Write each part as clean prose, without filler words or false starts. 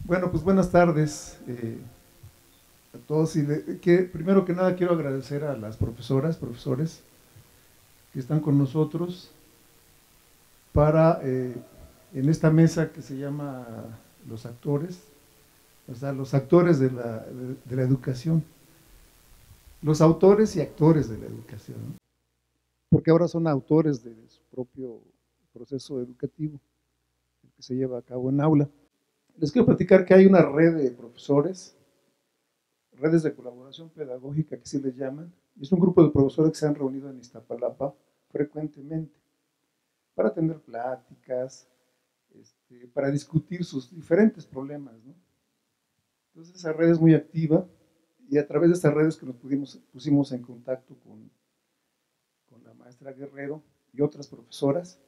Bueno, pues buenas tardes a todos. Primero que nada quiero agradecer a las profesoras, profesores que están con nosotros para en esta mesa que se llama Los Actores, o sea, los actores de la educación, los autores y actores de la educación, ¿no? Porque ahora son autores de su propio proceso educativo que se lleva a cabo en aula. Les quiero platicar que hay una red de profesores, redes de colaboración pedagógica que sí les llaman, y es un grupo de profesores que se han reunido en Iztapalapa frecuentemente para tener pláticas, para discutir sus diferentes problemas, ¿no? Entonces esa red es muy activa y a través de estas redes que pusimos en contacto con la maestra Guerrero y otras profesoras,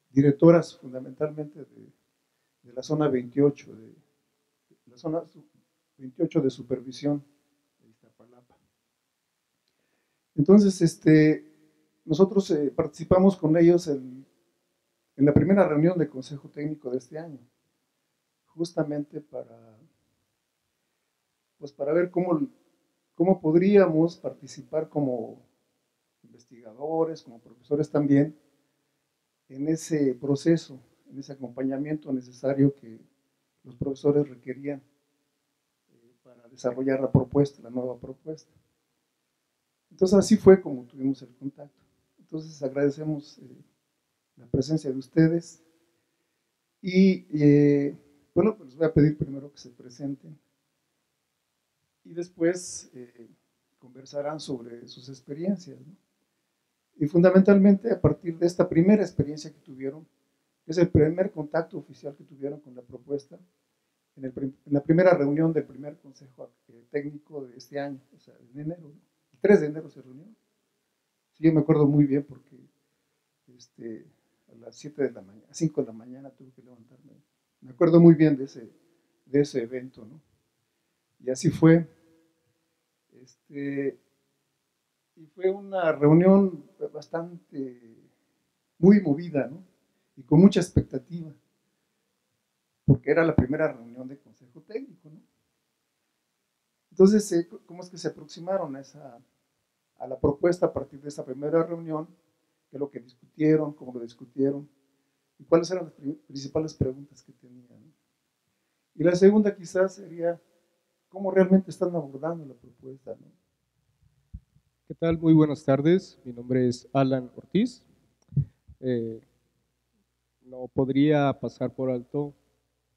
directoras fundamentalmente de la zona 28, de la zona 28 de supervisión de Iztapalapa. Entonces, nosotros participamos con ellos en la primera reunión del Consejo Técnico de este año, justamente pues para ver cómo podríamos participar como investigadores, como profesores también, en ese proceso, en ese acompañamiento necesario que los profesores requerían para desarrollar la propuesta, la nueva propuesta. Entonces así fue como tuvimos el contacto. Entonces agradecemos la presencia de ustedes y bueno, pues les voy a pedir primero que se presenten y después conversarán sobre sus experiencias, ¿no? Y fundamentalmente a partir de esta primera experiencia que tuvieron, que es el primer contacto oficial que tuvieron con la propuesta, en la primera reunión del primer consejo técnico de este año, o sea, en enero, ¿no? El 3 de enero se reunió. Sí, yo me acuerdo muy bien porque a las 7 de la mañana, a 5 de la mañana tuve que levantarme. Me acuerdo muy bien de ese evento, ¿no? Y así fue. Este, y fue una reunión bastante, muy movida, ¿no? Y con mucha expectativa, porque era la primera reunión de consejo técnico, ¿no? Entonces, ¿cómo es que se aproximaron a la propuesta a partir de esa primera reunión? ¿Qué es lo que discutieron? ¿Cómo lo discutieron? ¿Y cuáles eran las principales preguntas que tenían, ¿no? Y la segunda quizás sería, ¿cómo realmente están abordando la propuesta, ¿no? ¿Qué tal? Muy buenas tardes. Mi nombre es Alan Ortiz. Eh, no podría pasar por alto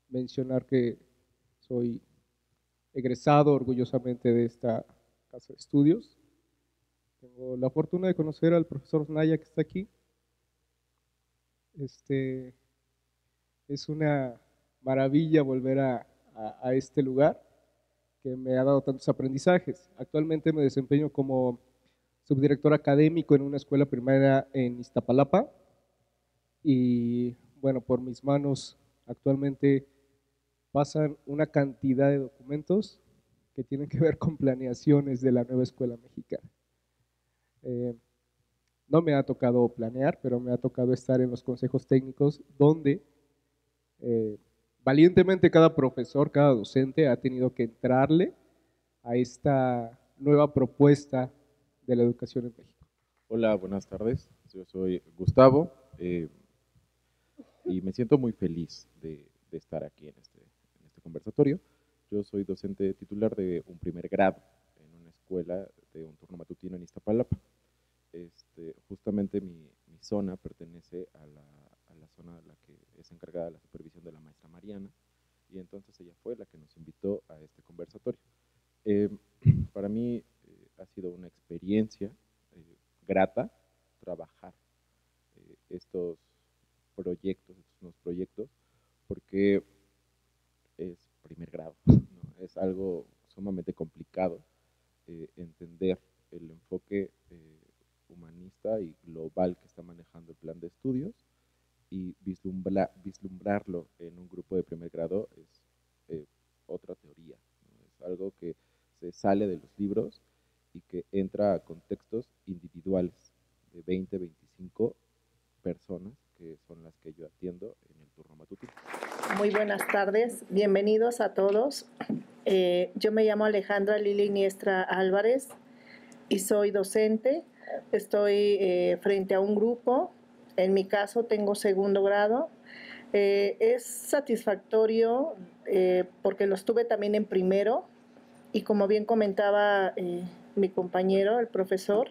mencionar que soy egresado orgullosamente de esta casa de estudios. Tengo la fortuna de conocer al profesor Naya que está aquí. Este, es una maravilla volver a este lugar que me ha dado tantos aprendizajes. Actualmente me desempeño como subdirector académico en una escuela primaria en Iztapalapa. Y bueno, por mis manos actualmente pasan una cantidad de documentos que tienen que ver con planeaciones de la nueva escuela mexicana. Eh, no me ha tocado planear, pero me ha tocado estar en los consejos técnicos donde eh, valientemente cada profesor, cada docente ha tenido que entrarle a esta nueva propuesta de la educación en México. Hola, buenas tardes. Yo soy Gustavo y me siento muy feliz de estar aquí en este conversatorio. Yo soy docente titular de un primer grado en una escuela de un turno matutino en Iztapalapa. Justamente mi zona pertenece a la zona de la que es encargada de la supervisión de la maestra Mariana, y entonces ella fue la que nos invitó a este conversatorio. Eh, para mí ha sido una experiencia grata trabajar estos proyectos, estos nuevos proyectos, porque es primer grado, ¿no? Es algo sumamente complicado entender el enfoque humanista y global que está manejando el plan de estudios, y vislumbrarlo en un grupo de primer grado es otra teoría, ¿no? Es algo que se sale de los libros y que entra a contextos individuales de 20, 25 personas, que son las que yo atiendo en el turno matutino. Muy buenas tardes, bienvenidos a todos. Yo me llamo Alejandra Lili Iniestra Álvarez y soy docente. Estoy frente a un grupo, en mi caso tengo segundo grado. Es satisfactorio porque lo estuve también en primero y como bien comentaba mi compañero, el profesor,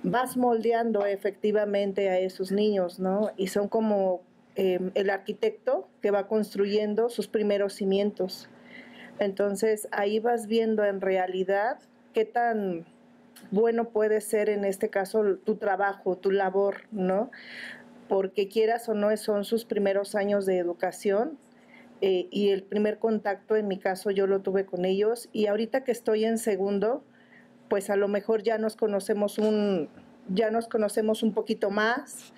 vas moldeando efectivamente a esos niños, ¿no? Y son como el arquitecto que va construyendo sus primeros cimientos. Entonces, ahí vas viendo en realidad qué tan bueno puede ser en este caso tu trabajo, tu labor, ¿no? Porque quieras o no, son sus primeros años de educación y el primer contacto, en mi caso, yo lo tuve con ellos. Y ahorita que estoy en segundo, pues a lo mejor ya nos conocemos un poquito más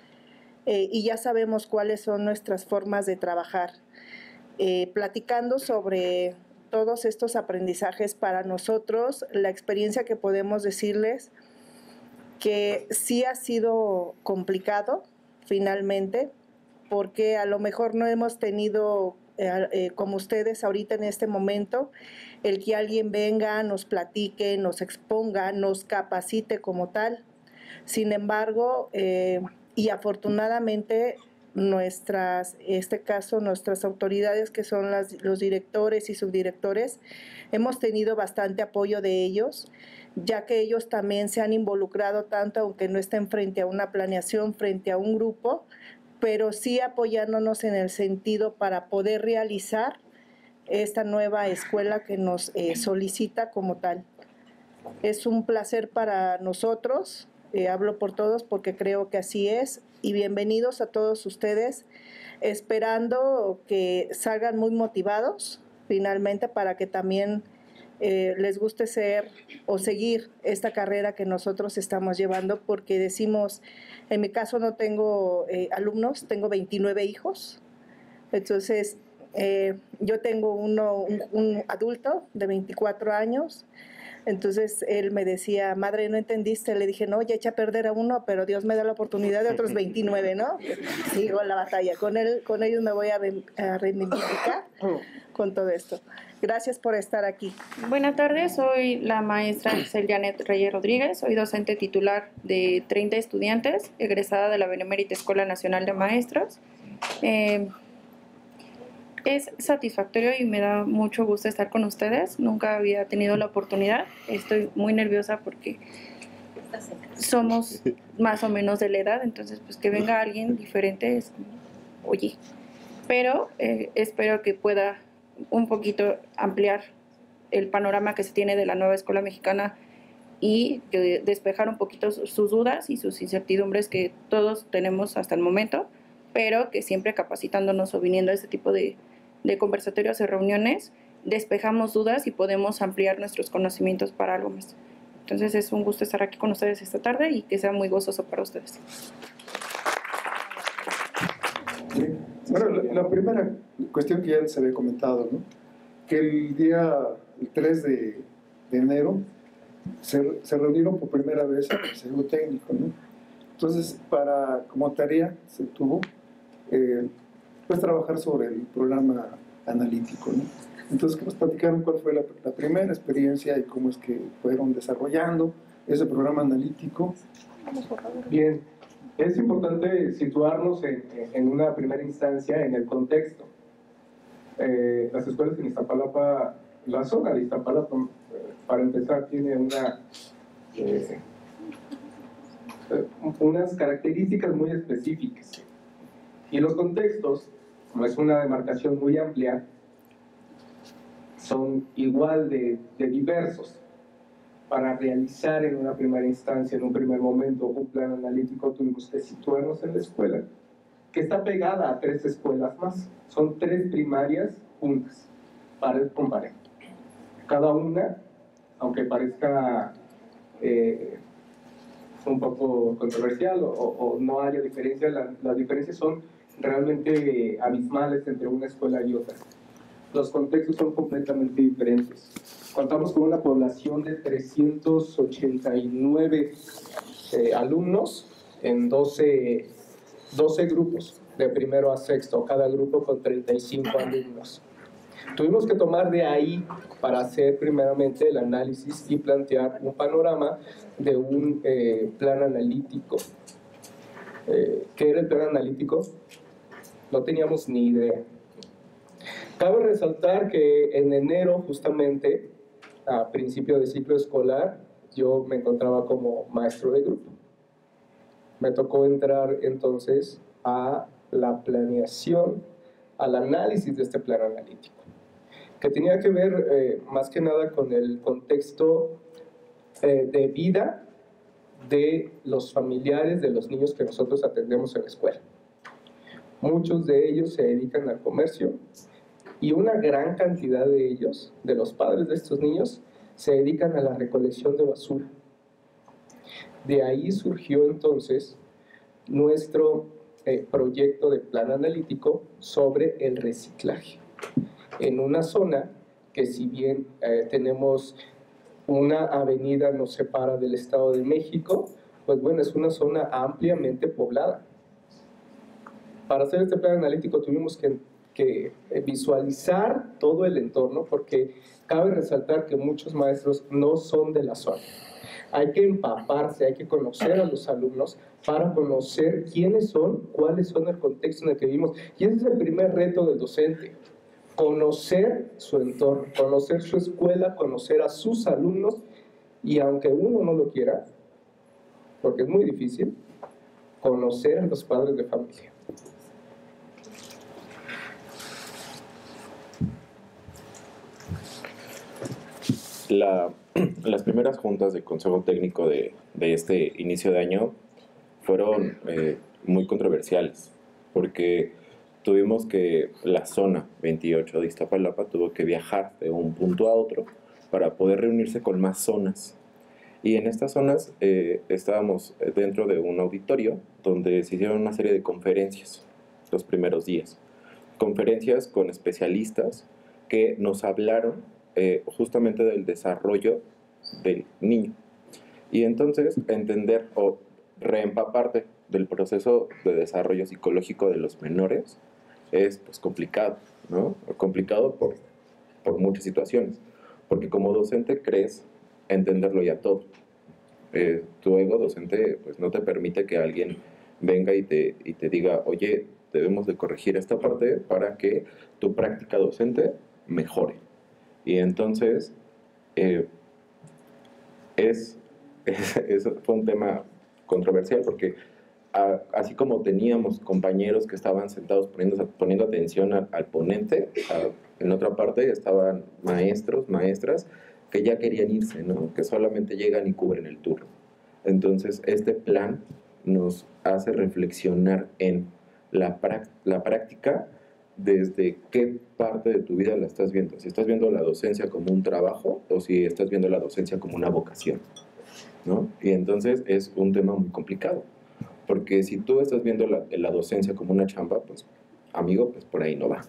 y ya sabemos cuáles son nuestras formas de trabajar. Platicando sobre todos estos aprendizajes para nosotros, la experiencia que podemos decirles que sí ha sido complicado finalmente, porque a lo mejor no hemos tenido como ustedes ahorita en este momento, el que alguien venga, nos platique, nos exponga, nos capacite como tal. Sin embargo, y afortunadamente nuestras autoridades, que son los directores y subdirectores, hemos tenido bastante apoyo de ellos, ya que ellos también se han involucrado tanto, aunque no estén frente a una planeación, frente a un grupo, pero sí apoyándonos en el sentido para poder realizar esta nueva escuela que nos solicita como tal. Es un placer para nosotros, hablo por todos porque creo que así es, y bienvenidos a todos ustedes, esperando que salgan muy motivados finalmente para que también les guste ser o seguir esta carrera que nosotros estamos llevando, porque decimos, en mi caso no tengo alumnos, tengo 29 hijos, entonces yo tengo un adulto de 24 años, entonces él me decía, madre, ¿no entendiste? Le dije, no, ya eché a perder a uno, pero Dios me da la oportunidad de otros 29, ¿no? Sigo la batalla, con ellos me voy a reivindicar con todo esto. Gracias por estar aquí. Buenas tardes, soy la maestra Janet Reyes Rodríguez, soy docente titular de 30 estudiantes, egresada de la Benemérita Escuela Nacional de Maestros. Es satisfactorio y me da mucho gusto estar con ustedes. Nunca había tenido la oportunidad. Estoy muy nerviosa porque somos más o menos de la edad, entonces pues que venga alguien diferente es como, oye. Pero espero que pueda un poquito ampliar el panorama que se tiene de la nueva escuela mexicana y despejar un poquito sus dudas y sus incertidumbres que todos tenemos hasta el momento, pero que siempre capacitándonos o viniendo a este tipo de conversatorios y reuniones, despejamos dudas y podemos ampliar nuestros conocimientos para algo más. Entonces es un gusto estar aquí con ustedes esta tarde y que sea muy gozoso para ustedes. Sí. Bueno, la primera cuestión que ya se había comentado, ¿no? Que el 3 de enero se reunieron por primera vez el Consejo Técnico, ¿no? Entonces, como tarea se tuvo pues trabajar sobre el programa analítico, ¿no? Entonces, que nos platicaron cuál fue la primera experiencia y cómo es que fueron desarrollando ese programa analítico. Bien, es importante situarnos en una primera instancia en el contexto. Las escuelas en Iztapalapa, la zona de Iztapalapa, para empezar, tiene unas características muy específicas. Y los contextos, como es una demarcación muy amplia, son igual de diversos. Para realizar en una primera instancia, en un primer momento, un plan analítico, tuvimos que situarnos en la escuela, que está pegada a 3 escuelas más. Son 3 primarias juntas, pared con pared. Cada una, aunque parezca un poco controversial o no haya diferencia, las diferencias son realmente abismales entre una escuela y otra. Los contextos son completamente diferentes. Contamos con una población de 389 alumnos en 12 grupos. de primero a sexto, cada grupo con 35 alumnos. Tuvimos que tomar de ahí para hacer primeramente el análisis y plantear un panorama de un plan analítico. ¿Qué era el plan analítico? No teníamos ni idea. Cabe resaltar que en enero, justamente, a principio de ciclo escolar, yo me encontraba como maestro de grupo. Me tocó entrar entonces a la planeación, al análisis de este plan analítico, que tenía que ver más que nada con el contexto de vida de los familiares de los niños que nosotros atendemos en la escuela. Muchos de ellos se dedican al comercio y una gran cantidad de ellos, de los padres de estos niños, se dedican a la recolección de basura. De ahí surgió entonces nuestro proyecto de plan analítico sobre el reciclaje. En una zona que, si bien tenemos una avenida nos separa del Estado de México, pues bueno, es una zona ampliamente poblada. Para hacer este plan analítico tuvimos que visualizar todo el entorno, porque cabe resaltar que muchos maestros no son de la zona. Hay que empaparse, hay que conocer a los alumnos para conocer quiénes son, cuáles son el contexto en el que vivimos. Y ese es el primer reto del docente: conocer su entorno, conocer su escuela, conocer a sus alumnos, y aunque uno no lo quiera, porque es muy difícil, conocer a los padres de familia. Las primeras juntas de consejo técnico de este inicio de año fueron muy controversiales, porque tuvimos que la zona 28 de Iztapalapa tuvo que viajar de un punto a otro para poder reunirse con más zonas. Y en estas zonas estábamos dentro de un auditorio donde se hicieron una serie de conferencias los primeros días. Conferencias con especialistas que nos hablaron justamente del desarrollo del niño. Y entonces entender o reempaparte del proceso de desarrollo psicológico de los menores es pues complicado, ¿no? Complicado por muchas situaciones, porque como docente crees entenderlo ya todo. Tu ego docente pues no te permite que alguien venga y te diga, oye, debemos de corregir esta parte para que tu práctica docente mejore. Y entonces eso fue un tema controversial, porque así como teníamos compañeros que estaban sentados poniendo atención al ponente, en otra parte estaban maestros, maestras que ya querían irse, ¿no? Que solamente llegan y cubren el turno. Entonces este plan nos hace reflexionar en la práctica, desde qué parte de tu vida la estás viendo. Si estás viendo la docencia como un trabajo o si estás viendo la docencia como una vocación, ¿no? Y entonces es un tema muy complicado, porque si tú estás viendo la docencia como una chamba, pues amigo, pues por ahí no va,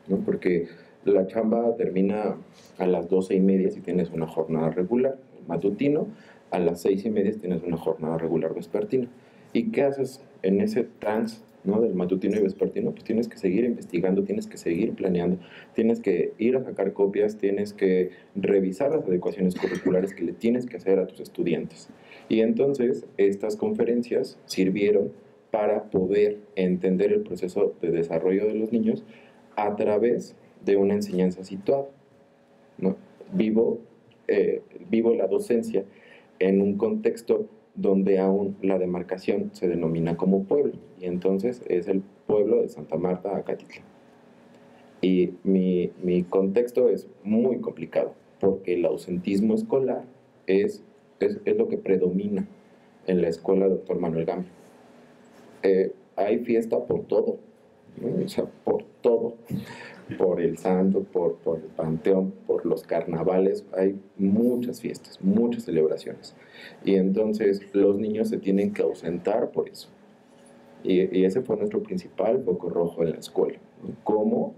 ¿no? Porque la chamba termina a las 12:30 si tienes una jornada regular matutino, a las 6:30 si tienes una jornada regular vespertina. ¿Y qué haces en ese trance, ¿no? Del matutino y vespertino? Pues tienes que seguir investigando, tienes que seguir planeando, tienes que ir a sacar copias, tienes que revisar las adecuaciones curriculares que le tienes que hacer a tus estudiantes. Y entonces estas conferencias sirvieron para poder entender el proceso de desarrollo de los niños a través de una enseñanza situada, ¿no? Vivo la docencia en un contexto donde aún la demarcación se denomina como pueblo, y entonces es el pueblo de Santa Marta, Acatitla. Y mi contexto es muy complicado, porque el ausentismo escolar es lo que predomina en la escuela Dr. Manuel Gamio. Hay fiesta por todo, ¿no? O sea, por todo, por el santo, por el panteón, por los carnavales, hay muchas fiestas, muchas celebraciones. Y entonces los niños se tienen que ausentar por eso. Y ese fue nuestro principal foco rojo en la escuela, ¿no? Cómo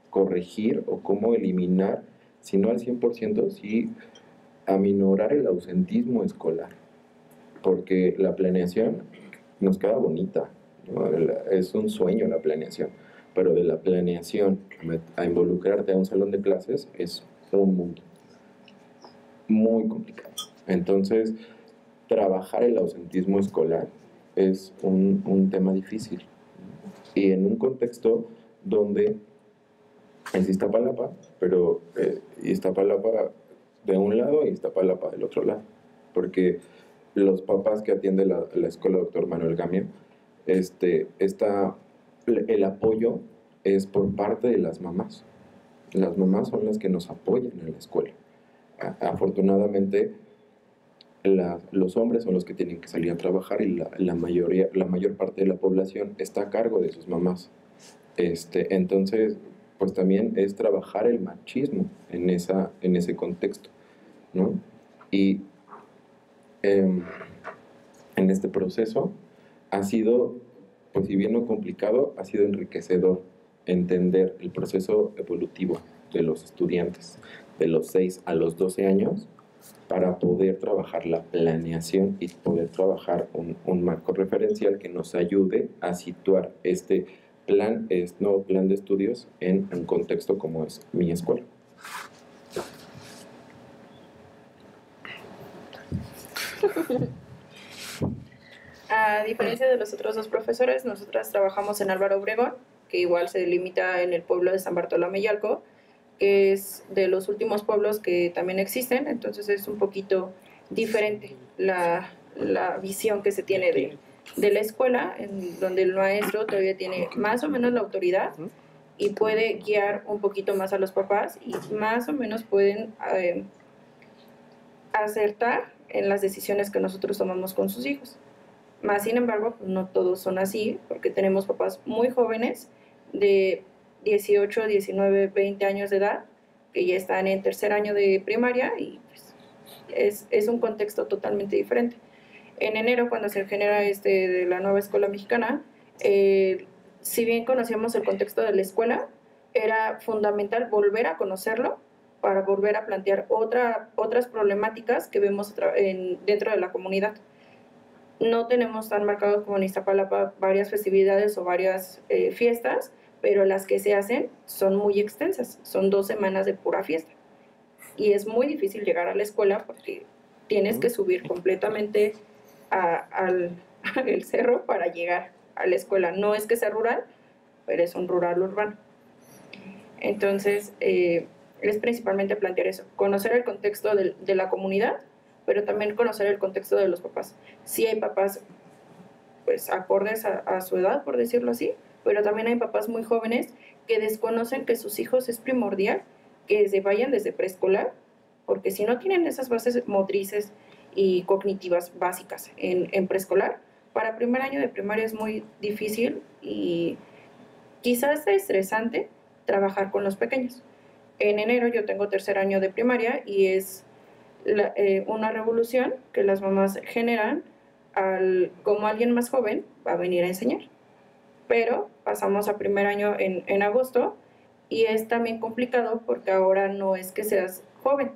corregir o cómo eliminar, si no al 100%, sí aminorar el ausentismo escolar. Porque la planeación nos queda bonita, ¿no? Es un sueño la planeación, pero de la planeación a involucrarte a un salón de clases es un mundo muy complicado. Entonces, trabajar el ausentismo escolar es un tema difícil, y en un contexto donde es Iztapalapa, pero Iztapalapa de un lado y Iztapalapa del otro lado, porque los papás que atiende la escuela Dr. Manuel Gamio, el apoyo es por parte de las mamás. Las mamás son las que nos apoyan en la escuela. Afortunadamente, los hombres son los que tienen que salir a trabajar, y la mayor parte de la población está a cargo de sus mamás. Entonces, pues también es trabajar el machismo en ese contexto, ¿no? Y en este proceso ha sido, pues si bien no complicado, ha sido enriquecedor entender el proceso evolutivo de los estudiantes de los 6 a los 12 años, para poder trabajar la planeación y poder trabajar un marco referencial que nos ayude a situar este nuevo plan de estudios en un contexto como es mi escuela. A diferencia de los otros dos profesores, nosotras trabajamos en Álvaro Obregón, que igual se delimita en el pueblo de San Bartolomé y Alco, que es de los últimos pueblos que también existen, entonces es un poquito diferente la visión que se tiene de la escuela, en donde el maestro todavía tiene más o menos la autoridad y puede guiar un poquito más a los papás, y más o menos pueden acertar en las decisiones que nosotros tomamos con sus hijos. Más sin embargo, pues no todos son así, porque tenemos papás muy jóvenes de 18, 19, 20 años de edad, que ya están en tercer año de primaria, y pues es un contexto totalmente diferente. En enero, cuando se genera de la nueva escuela mexicana, si bien conocíamos el contexto de la escuela, era fundamental volver a conocerlo para volver a plantear otras problemáticas que vemos dentro de la comunidad. No tenemos tan marcados como en Iztapalapa varias festividades o varias fiestas, pero las que se hacen son muy extensas, son 2 semanas de pura fiesta. Y es muy difícil llegar a la escuela porque tienes que subir completamente al cerro para llegar a la escuela. No es que sea rural, pero es un rural urbano. Entonces, es principalmente plantear eso, conocer el contexto de la comunidad, pero también conocer el contexto de los papás. Sí hay papás, pues, acordes a su edad, por decirlo así, pero también hay papás muy jóvenes que desconocen que sus hijos es primordial que se vayan desde preescolar, porque si no tienen esas bases motrices y cognitivas básicas en preescolar, para primer año de primaria es muy difícil y quizás estresante trabajar con los pequeños. En enero yo tengo tercer año de primaria y es una revolución que las mamás generan como alguien más joven va a venir a enseñar. Pero pasamos a primer año en agosto y es también complicado porque ahora no es que seas joven,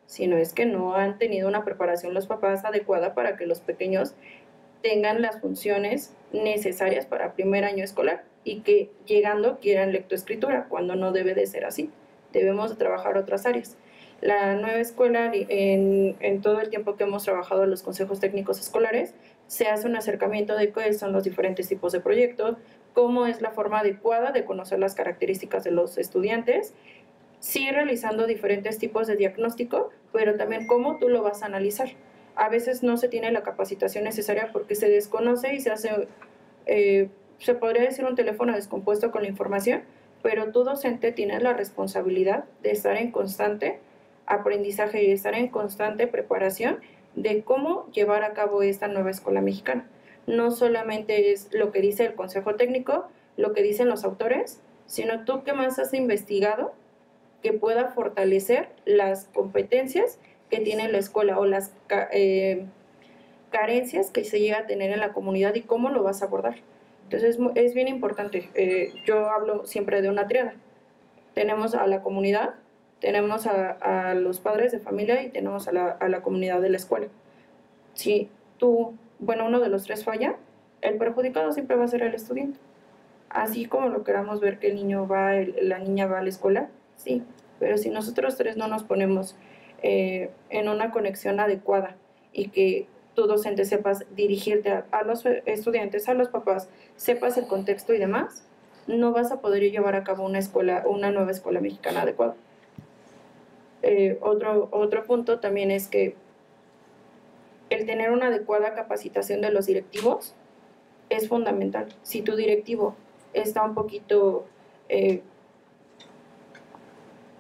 sino es que no han tenido una preparación los papás adecuada para que los pequeños tengan las funciones necesarias para primer año escolar y que llegando quieran lectoescritura, cuando no debe de ser así. Debemos de trabajar otras áreas. La nueva escuela, en todo el tiempo que hemos trabajado en los consejos técnicos escolares, se hace un acercamiento de cuáles son los diferentes tipos de proyectos, cómo es la forma adecuada de conocer las características de los estudiantes, sí realizando diferentes tipos de diagnóstico, pero también cómo tú lo vas a analizar. A veces no se tiene la capacitación necesaria porque se desconoce y se hace, se podría decir, un teléfono descompuesto con la información, pero tú docente tienes la responsabilidad de estar en constante aprendizaje y estar en constante preparación de cómo llevar a cabo esta nueva escuela mexicana. No solamente es lo que dice el consejo técnico, lo que dicen los autores, sino tú qué más has investigado que pueda fortalecer las competencias que tiene la escuela o las carencias que se llega a tener en la comunidad y cómo lo vas a abordar. Entonces es bien importante. Yo hablo siempre de una triada. Tenemos a la comunidad, tenemos a los padres de familia y tenemos a la comunidad de la escuela. Si uno de los tres falla, el perjudicado siempre va a ser el estudiante. Así como lo queramos ver que el niño va, la niña va a la escuela, sí, pero si nosotros tres no nos ponemos en una conexión adecuada y que tu docente sepas dirigirte a los estudiantes, a los papás, sepas el contexto y demás, no vas a poder llevar a cabo una nueva escuela mexicana adecuada. Otro punto también es que el tener una adecuada capacitación de los directivos es fundamental. Si tu directivo está un poquito,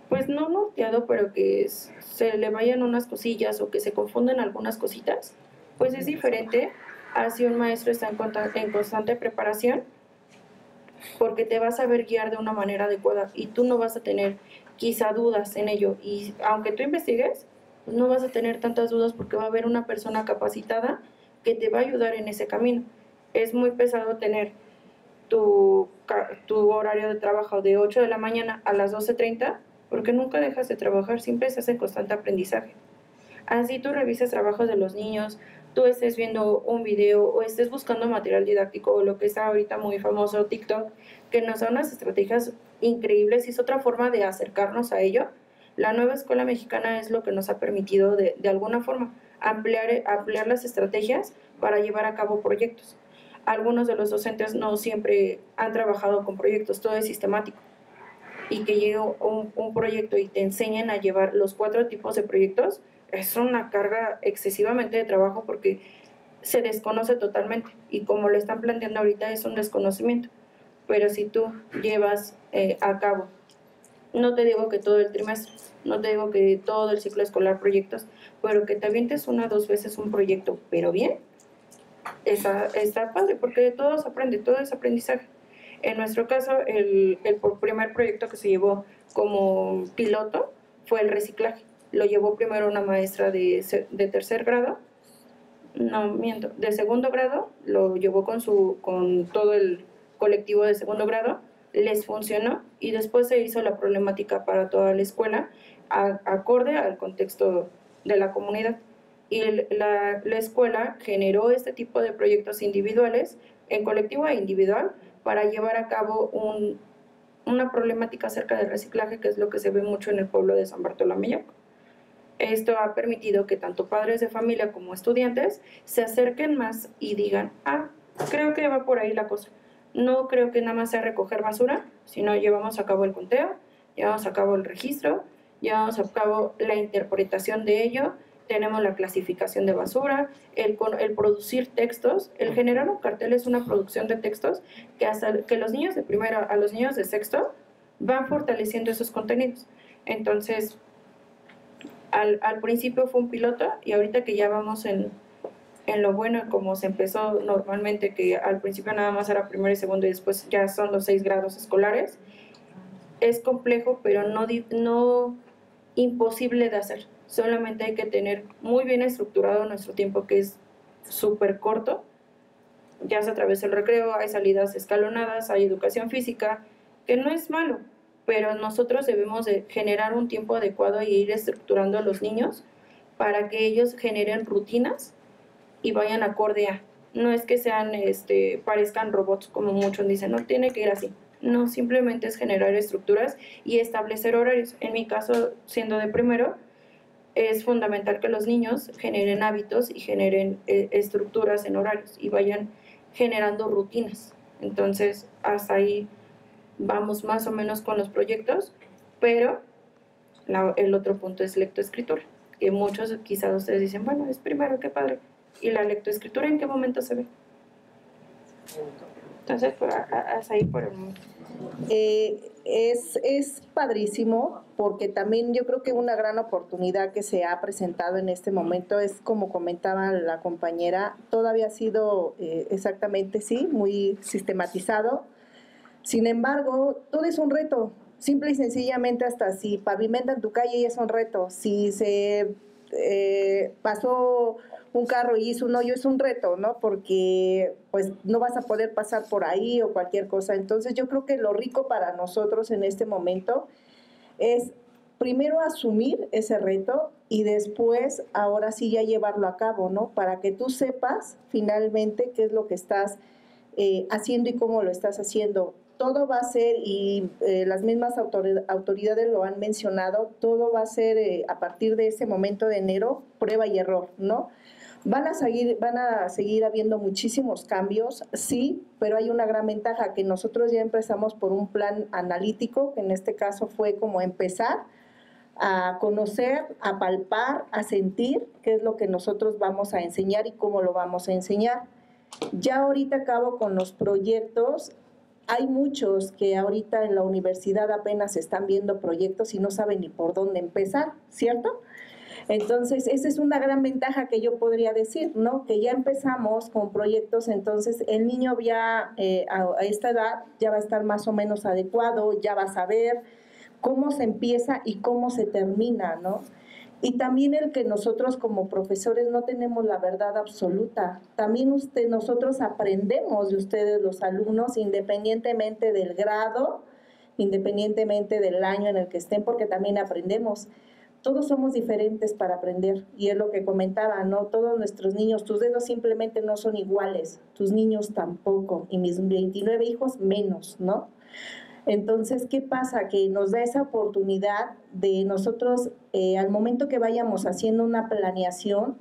pues no norteado, pero que se le vayan unas cosillas o que se confunden algunas cositas, pues es diferente a si un maestro está en constante preparación, porque te vas a saber guiar de una manera adecuada y tú no vas a tener quizá dudas en ello. Y aunque tú investigues, pues no vas a tener tantas dudas porque va a haber una persona capacitada que te va a ayudar en ese camino. Es muy pesado tener tu horario de trabajo de 8 de la mañana a las 12:30, porque nunca dejas de trabajar, siempre estás en constante aprendizaje. Así tú revises trabajos de los niños, tú estés viendo un video o estés buscando material didáctico o lo que está ahorita muy famoso, TikTok, que nos da unas estrategias increíbles y es otra forma de acercarnos a ello. La nueva escuela mexicana es lo que nos ha permitido de alguna forma ampliar las estrategias para llevar a cabo proyectos. Algunos de los docentes no siempre han trabajado con proyectos, todo es sistemático. Y que llegue un proyecto y te enseñen a llevar los 4 tipos de proyectos, es una carga excesivamente de trabajo porque se desconoce totalmente. Y como lo están planteando ahorita, es un desconocimiento. Pero si tú llevas a cabo, no te digo que todo el trimestre, no te digo que todo el ciclo escolar proyectos, pero que te avientes 1 o 2 veces un proyecto, pero bien, está padre, porque de todo se aprende, todo es aprendizaje. En nuestro caso, el primer proyecto que se llevó como piloto fue el reciclaje. Lo llevó primero una maestra de tercer grado, no miento, de segundo grado, lo llevó con todo el colectivo de segundo grado, les funcionó y después se hizo la problemática para toda la escuela, acorde al contexto de la comunidad. Y la escuela generó este tipo de proyectos individuales, en colectivo e individual, para llevar a cabo una problemática acerca del reciclaje, que es lo que se ve mucho en el pueblo de San Bartolomé. Esto ha permitido que tanto padres de familia como estudiantes se acerquen más y digan, creo que va por ahí la cosa. No creo que nada más sea recoger basura, sino llevamos a cabo el conteo, llevamos a cabo el registro, llevamos a cabo la interpretación de ello, tenemos la clasificación de basura, el producir textos, el generar un cartel es una producción de textos que hasta que los niños de primero a los niños de sexto van fortaleciendo esos contenidos. Entonces, al principio fue un piloto y ahorita que ya vamos en lo bueno, como se empezó normalmente, que al principio nada más era primero y segundo y después ya son los 6 grados escolares, es complejo, pero no imposible de hacer. Solamente hay que tener muy bien estructurado nuestro tiempo, que es súper corto. Ya se atravesó el recreo, hay salidas escalonadas, hay educación física, que no es malo, pero nosotros debemos de generar un tiempo adecuado y ir estructurando a los niños para que ellos generen rutinas y vayan acorde a. No es que parezcan robots, como muchos dicen, no tiene que ir así. No, simplemente es generar estructuras y establecer horarios. En mi caso, siendo de primero, es fundamental que los niños generen hábitos y generen estructuras en horarios y vayan generando rutinas. Entonces, hasta ahí vamos más o menos con los proyectos, pero el otro punto es lectoescritura, que muchos quizás ustedes dicen, bueno, es primero, qué padre. ¿Y la lectoescritura en qué momento se ve? Entonces, pues, hasta ahí por el momento. Es padrísimo, porque también yo creo que una gran oportunidad que se ha presentado en este momento es, como comentaba la compañera, todavía ha sido exactamente, sí, muy sistematizado. Sin embargo, todo es un reto, simple y sencillamente. Hasta si pavimentan tu calle ya es un reto, si se pasó un carro y hizo un hoyo es un reto, ¿no? Porque pues no vas a poder pasar por ahí o cualquier cosa. Entonces yo creo que lo rico para nosotros en este momento es primero asumir ese reto y después, ahora sí, ya llevarlo a cabo, ¿no? Para que tú sepas finalmente qué es lo que estás haciendo y cómo lo estás haciendo. Todo va a ser, y las mismas autoridades lo han mencionado, todo va a ser a partir de ese momento de enero, prueba y error, ¿no? Van a seguir habiendo muchísimos cambios, sí, pero hay una gran ventaja, que nosotros ya empezamos por un plan analítico, que en este caso fue como empezar a conocer, a palpar, a sentir qué es lo que nosotros vamos a enseñar y cómo lo vamos a enseñar. Ya ahorita acabo con los proyectos. Hay muchos que ahorita en la universidad apenas están viendo proyectos y no saben ni por dónde empezar, ¿cierto? Entonces, esa es una gran ventaja que yo podría decir, ¿no? Que ya empezamos con proyectos, entonces el niño ya a esta edad ya va a estar más o menos adecuado, ya va a saber cómo se empieza y cómo se termina, ¿no? Y también el que nosotros como profesores no tenemos la verdad absoluta. También nosotros aprendemos de ustedes, los alumnos, independientemente del grado, independientemente del año en el que estén, porque también aprendemos. Todos somos diferentes para aprender, y es lo que comentaba, ¿no? Todos nuestros niños, tus dedos simplemente no son iguales, tus niños tampoco, y mis 29 hijos menos, ¿no? Entonces, ¿qué pasa? Que nos da esa oportunidad de nosotros, al momento que vayamos haciendo una planeación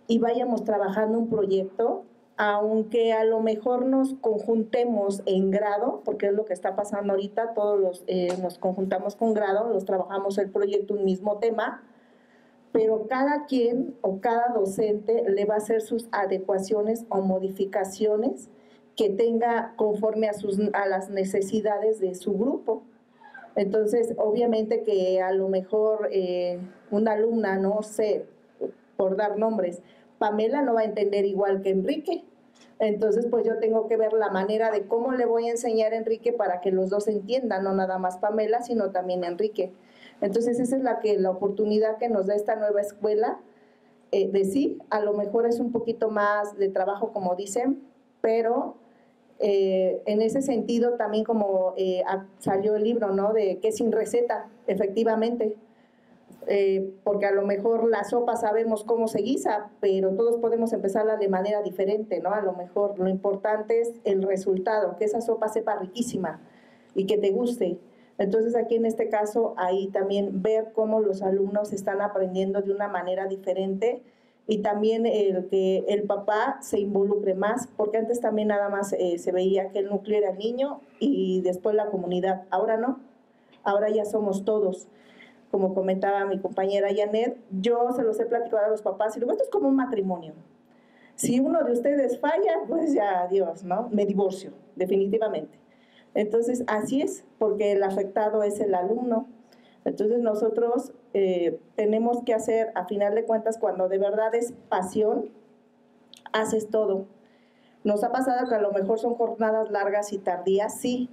y vayamos trabajando un proyecto, aunque a lo mejor nos conjuntemos en grado, porque es lo que está pasando ahorita, todos nos conjuntamos con grado, los trabajamos el proyecto, un mismo tema, pero cada quien o cada docente le va a hacer sus adecuaciones o modificaciones que tenga conforme a las necesidades de su grupo. Entonces, obviamente que a lo mejor una alumna, no sé, por dar nombres, Pamela no va a entender igual que Enrique. Entonces, pues yo tengo que ver la manera de cómo le voy a enseñar a Enrique para que los dos entiendan, no nada más Pamela, sino también Enrique. Entonces, esa es la oportunidad que nos da esta nueva escuela, de sí, a lo mejor es un poquito más de trabajo, como dicen, pero en ese sentido también como salió el libro, ¿no? De que sin receta, efectivamente, porque a lo mejor la sopa sabemos cómo se guisa, pero todos podemos empezarla de manera diferente, ¿no? A lo mejor lo importante es el resultado, que esa sopa sepa riquísima y que te guste. Entonces aquí en este caso, ahí también ver cómo los alumnos están aprendiendo de una manera diferente, y también el que el papá se involucre más, porque antes también nada más se veía que el núcleo era el niño y después la comunidad. Ahora no, ahora ya somos todos. Como comentaba mi compañera Janet, yo se los he platicado a los papás y luego esto es como un matrimonio. Si uno de ustedes falla, pues ya adiós, ¿no? Me divorcio, definitivamente. Entonces, así es, porque el afectado es el alumno. Entonces nosotros tenemos que hacer, a final de cuentas, cuando de verdad es pasión, haces todo. Nos ha pasado que a lo mejor son jornadas largas y tardías, sí,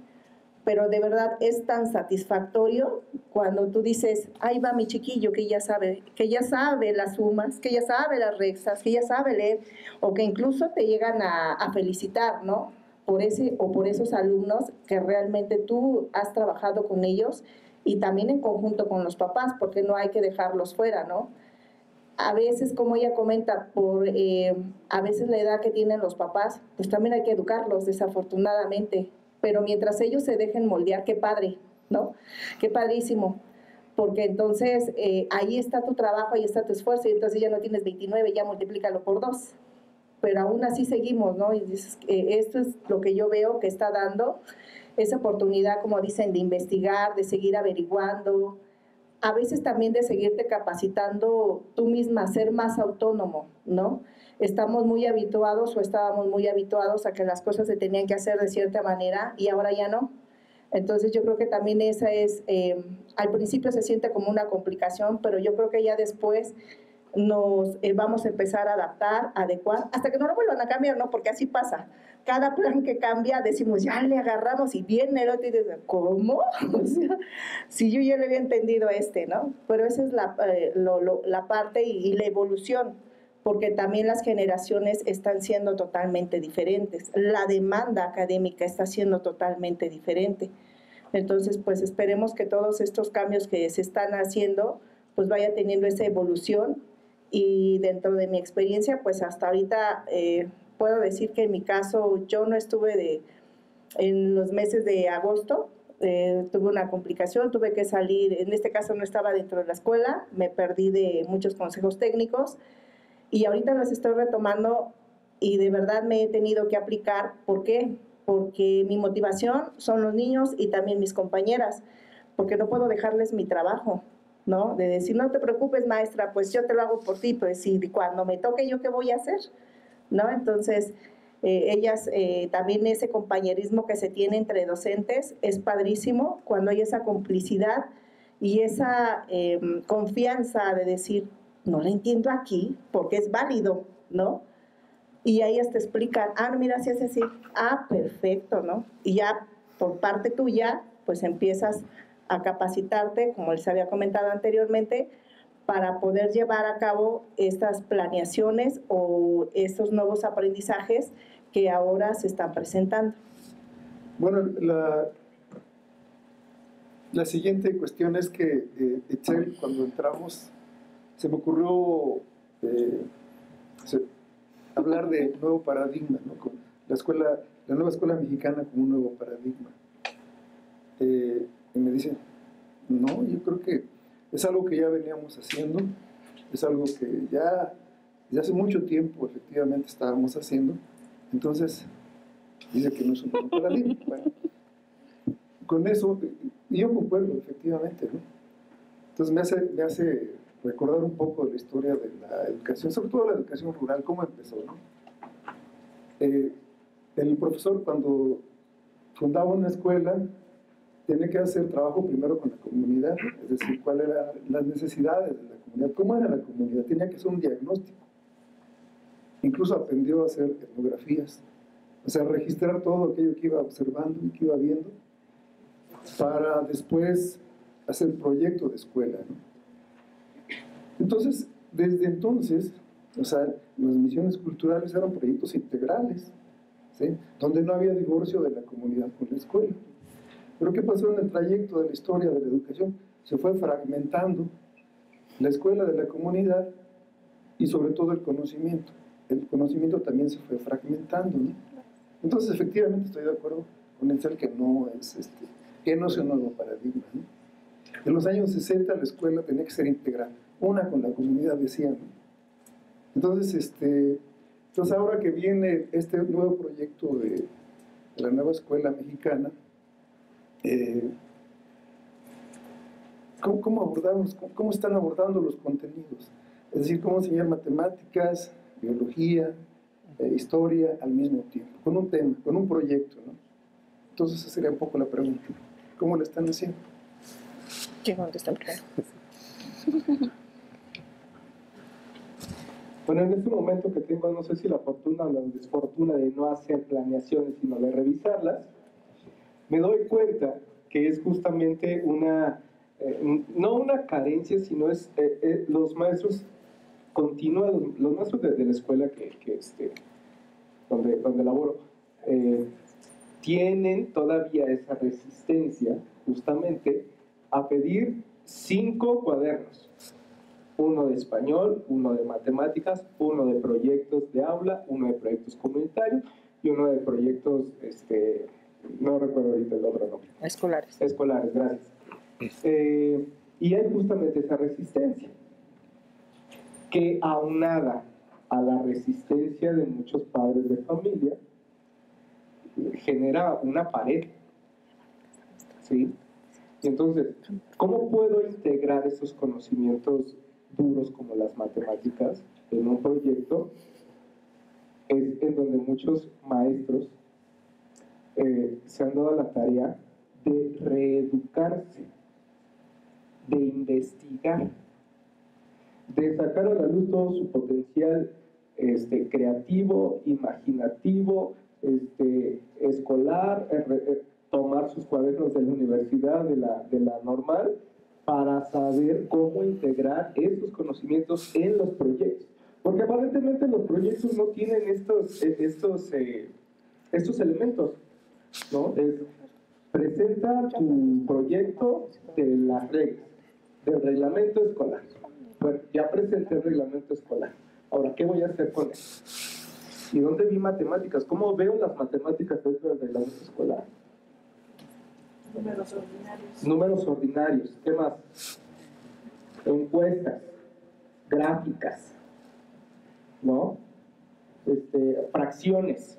pero de verdad es tan satisfactorio cuando tú dices, ahí va mi chiquillo que ya sabe las sumas, que ya sabe las restas, que ya sabe leer, o que incluso te llegan a felicitar, ¿no? Por ese o por esos alumnos que realmente tú has trabajado con ellos, y también en conjunto con los papás, porque no hay que dejarlos fuera, ¿no? A veces, como ella comenta, a veces la edad que tienen los papás, pues también hay que educarlos, desafortunadamente, pero mientras ellos se dejen moldear, qué padre, ¿no? Qué padrísimo, porque entonces ahí está tu trabajo, ahí está tu esfuerzo, y entonces ya no tienes 29, ya multiplícalo por 2, pero aún así seguimos, ¿no? Y dices, esto es lo que yo veo que está dando esa oportunidad, como dicen, de investigar, de seguir averiguando, a veces también de seguirte capacitando tú misma, a ser más autónomo, ¿no? Estábamos muy habituados a que las cosas se tenían que hacer de cierta manera y ahora ya no. Entonces yo creo que también esa es, al principio se siente como una complicación, pero yo creo que ya después nos vamos a empezar a adaptar, a adecuar, hasta que no lo vuelvan a cambiar, ¿no? Porque así pasa. Cada plan que cambia, decimos, ya le agarramos, y viene el otro y dice, ¿cómo? O sea, si yo ya le había entendido ¿no? Pero esa es la parte y la evolución, porque también las generaciones están siendo totalmente diferentes. La demanda académica está siendo totalmente diferente. Entonces, pues esperemos que todos estos cambios que se están haciendo, pues vaya teniendo esa evolución. Y dentro de mi experiencia, pues hasta ahorita puedo decir que en mi caso yo no estuve en los meses de agosto, tuve una complicación, tuve que salir, en este caso no estaba dentro de la escuela, me perdí de muchos consejos técnicos y ahorita los estoy retomando y de verdad me he tenido que aplicar. ¿Por qué? Porque mi motivación son los niños y también mis compañeras, porque no puedo dejarles mi trabajo, ¿no? De decir, no te preocupes, maestra, pues yo te lo hago por ti, pues y cuando me toque, ¿yo qué voy a hacer? ¿No? Entonces, ellas, también ese compañerismo que se tiene entre docentes es padrísimo cuando hay esa complicidad y esa confianza de decir, no la entiendo aquí, porque es válido, ¿no? Y ahí te explican, no, mira, si hace así, perfecto, ¿no? Y ya por parte tuya, pues empiezas a capacitarte, como les había comentado anteriormente, para poder llevar a cabo estas planeaciones o estos nuevos aprendizajes que ahora se están presentando. Bueno, la siguiente cuestión es que, Itzel, cuando entramos, se me ocurrió hablar de nuevo paradigma, ¿no? Con la nueva escuela mexicana como un nuevo paradigma. Y me dicen, no, yo creo que es algo que ya veníamos haciendo, es algo que ya desde hace mucho tiempo efectivamente estábamos haciendo. Entonces, dice que no es un nuevo paradigma. Bueno, con eso, y yo concuerdo efectivamente, ¿no? Entonces me hace recordar un poco de la historia de la educación, sobre todo la educación rural, cómo empezó, ¿no? El profesor, cuando fundaba una escuela, tenía que hacer trabajo primero con la comunidad, es decir, cuáles eran las necesidades de la comunidad, cómo era la comunidad, tenía que hacer un diagnóstico. Incluso aprendió a hacer etnografías, o sea, registrar todo aquello que iba observando y que iba viendo, para después hacer proyecto de escuela, ¿no? Entonces, desde entonces, o sea, las misiones culturales eran proyectos integrales, ¿sí? Donde no había divorcio de la comunidad con la escuela. Pero ¿qué pasó en el trayecto de la historia de la educación? Se fue fragmentando la escuela de la comunidad y sobre todo el conocimiento. El conocimiento también se fue fragmentando, ¿no? Entonces, efectivamente, estoy de acuerdo con Itzel que no es un nuevo paradigma, ¿no? En los años 60 la escuela tenía que ser integral, una con la comunidad, decía, ¿no? Entonces, ahora que viene este nuevo proyecto de la nueva escuela mexicana, ¿cómo están abordando los contenidos? Es decir, cómo enseñar matemáticas, biología, historia al mismo tiempo, con un tema, con un proyecto, ¿no? Entonces esa sería un poco la pregunta. ¿Cómo lo están haciendo? ¿Quién contesta primero? Bueno, en este momento que tengo, no sé si la fortuna o la desfortuna de no hacer planeaciones, sino de revisarlas, me doy cuenta que es justamente no una carencia, sino es los maestros continúan, los maestros de la escuela donde laboro, tienen todavía esa resistencia justamente a pedir 5 cuadernos, uno de español, uno de matemáticas, uno de proyectos de aula, uno de proyectos comunitarios y uno de proyectos, no recuerdo ahorita el otro nombre. Escolares. Escolares, gracias. Y hay justamente esa resistencia, que aunada a la resistencia de muchos padres de familia, genera una pared, ¿sí? Y entonces, ¿cómo puedo integrar esos conocimientos duros como las matemáticas en un proyecto? Es en donde muchos maestros se han dado la tarea de reeducarse, de investigar, de sacar a la luz todo su potencial creativo, imaginativo, escolar, tomar sus cuadernos de la universidad, de la normal, para saber cómo integrar esos conocimientos en los proyectos. Porque aparentemente los proyectos no tienen estos elementos, ¿no? Presenta tu proyecto de las reglas, del reglamento escolar. Bueno, ya presenté el reglamento escolar. Ahora, ¿qué voy a hacer con él? ¿Y dónde vi matemáticas? ¿Cómo veo las matemáticas dentro del reglamento escolar? Números ordinarios. Números ordinarios. ¿Qué más? Encuestas, gráficas, ¿no? Fracciones.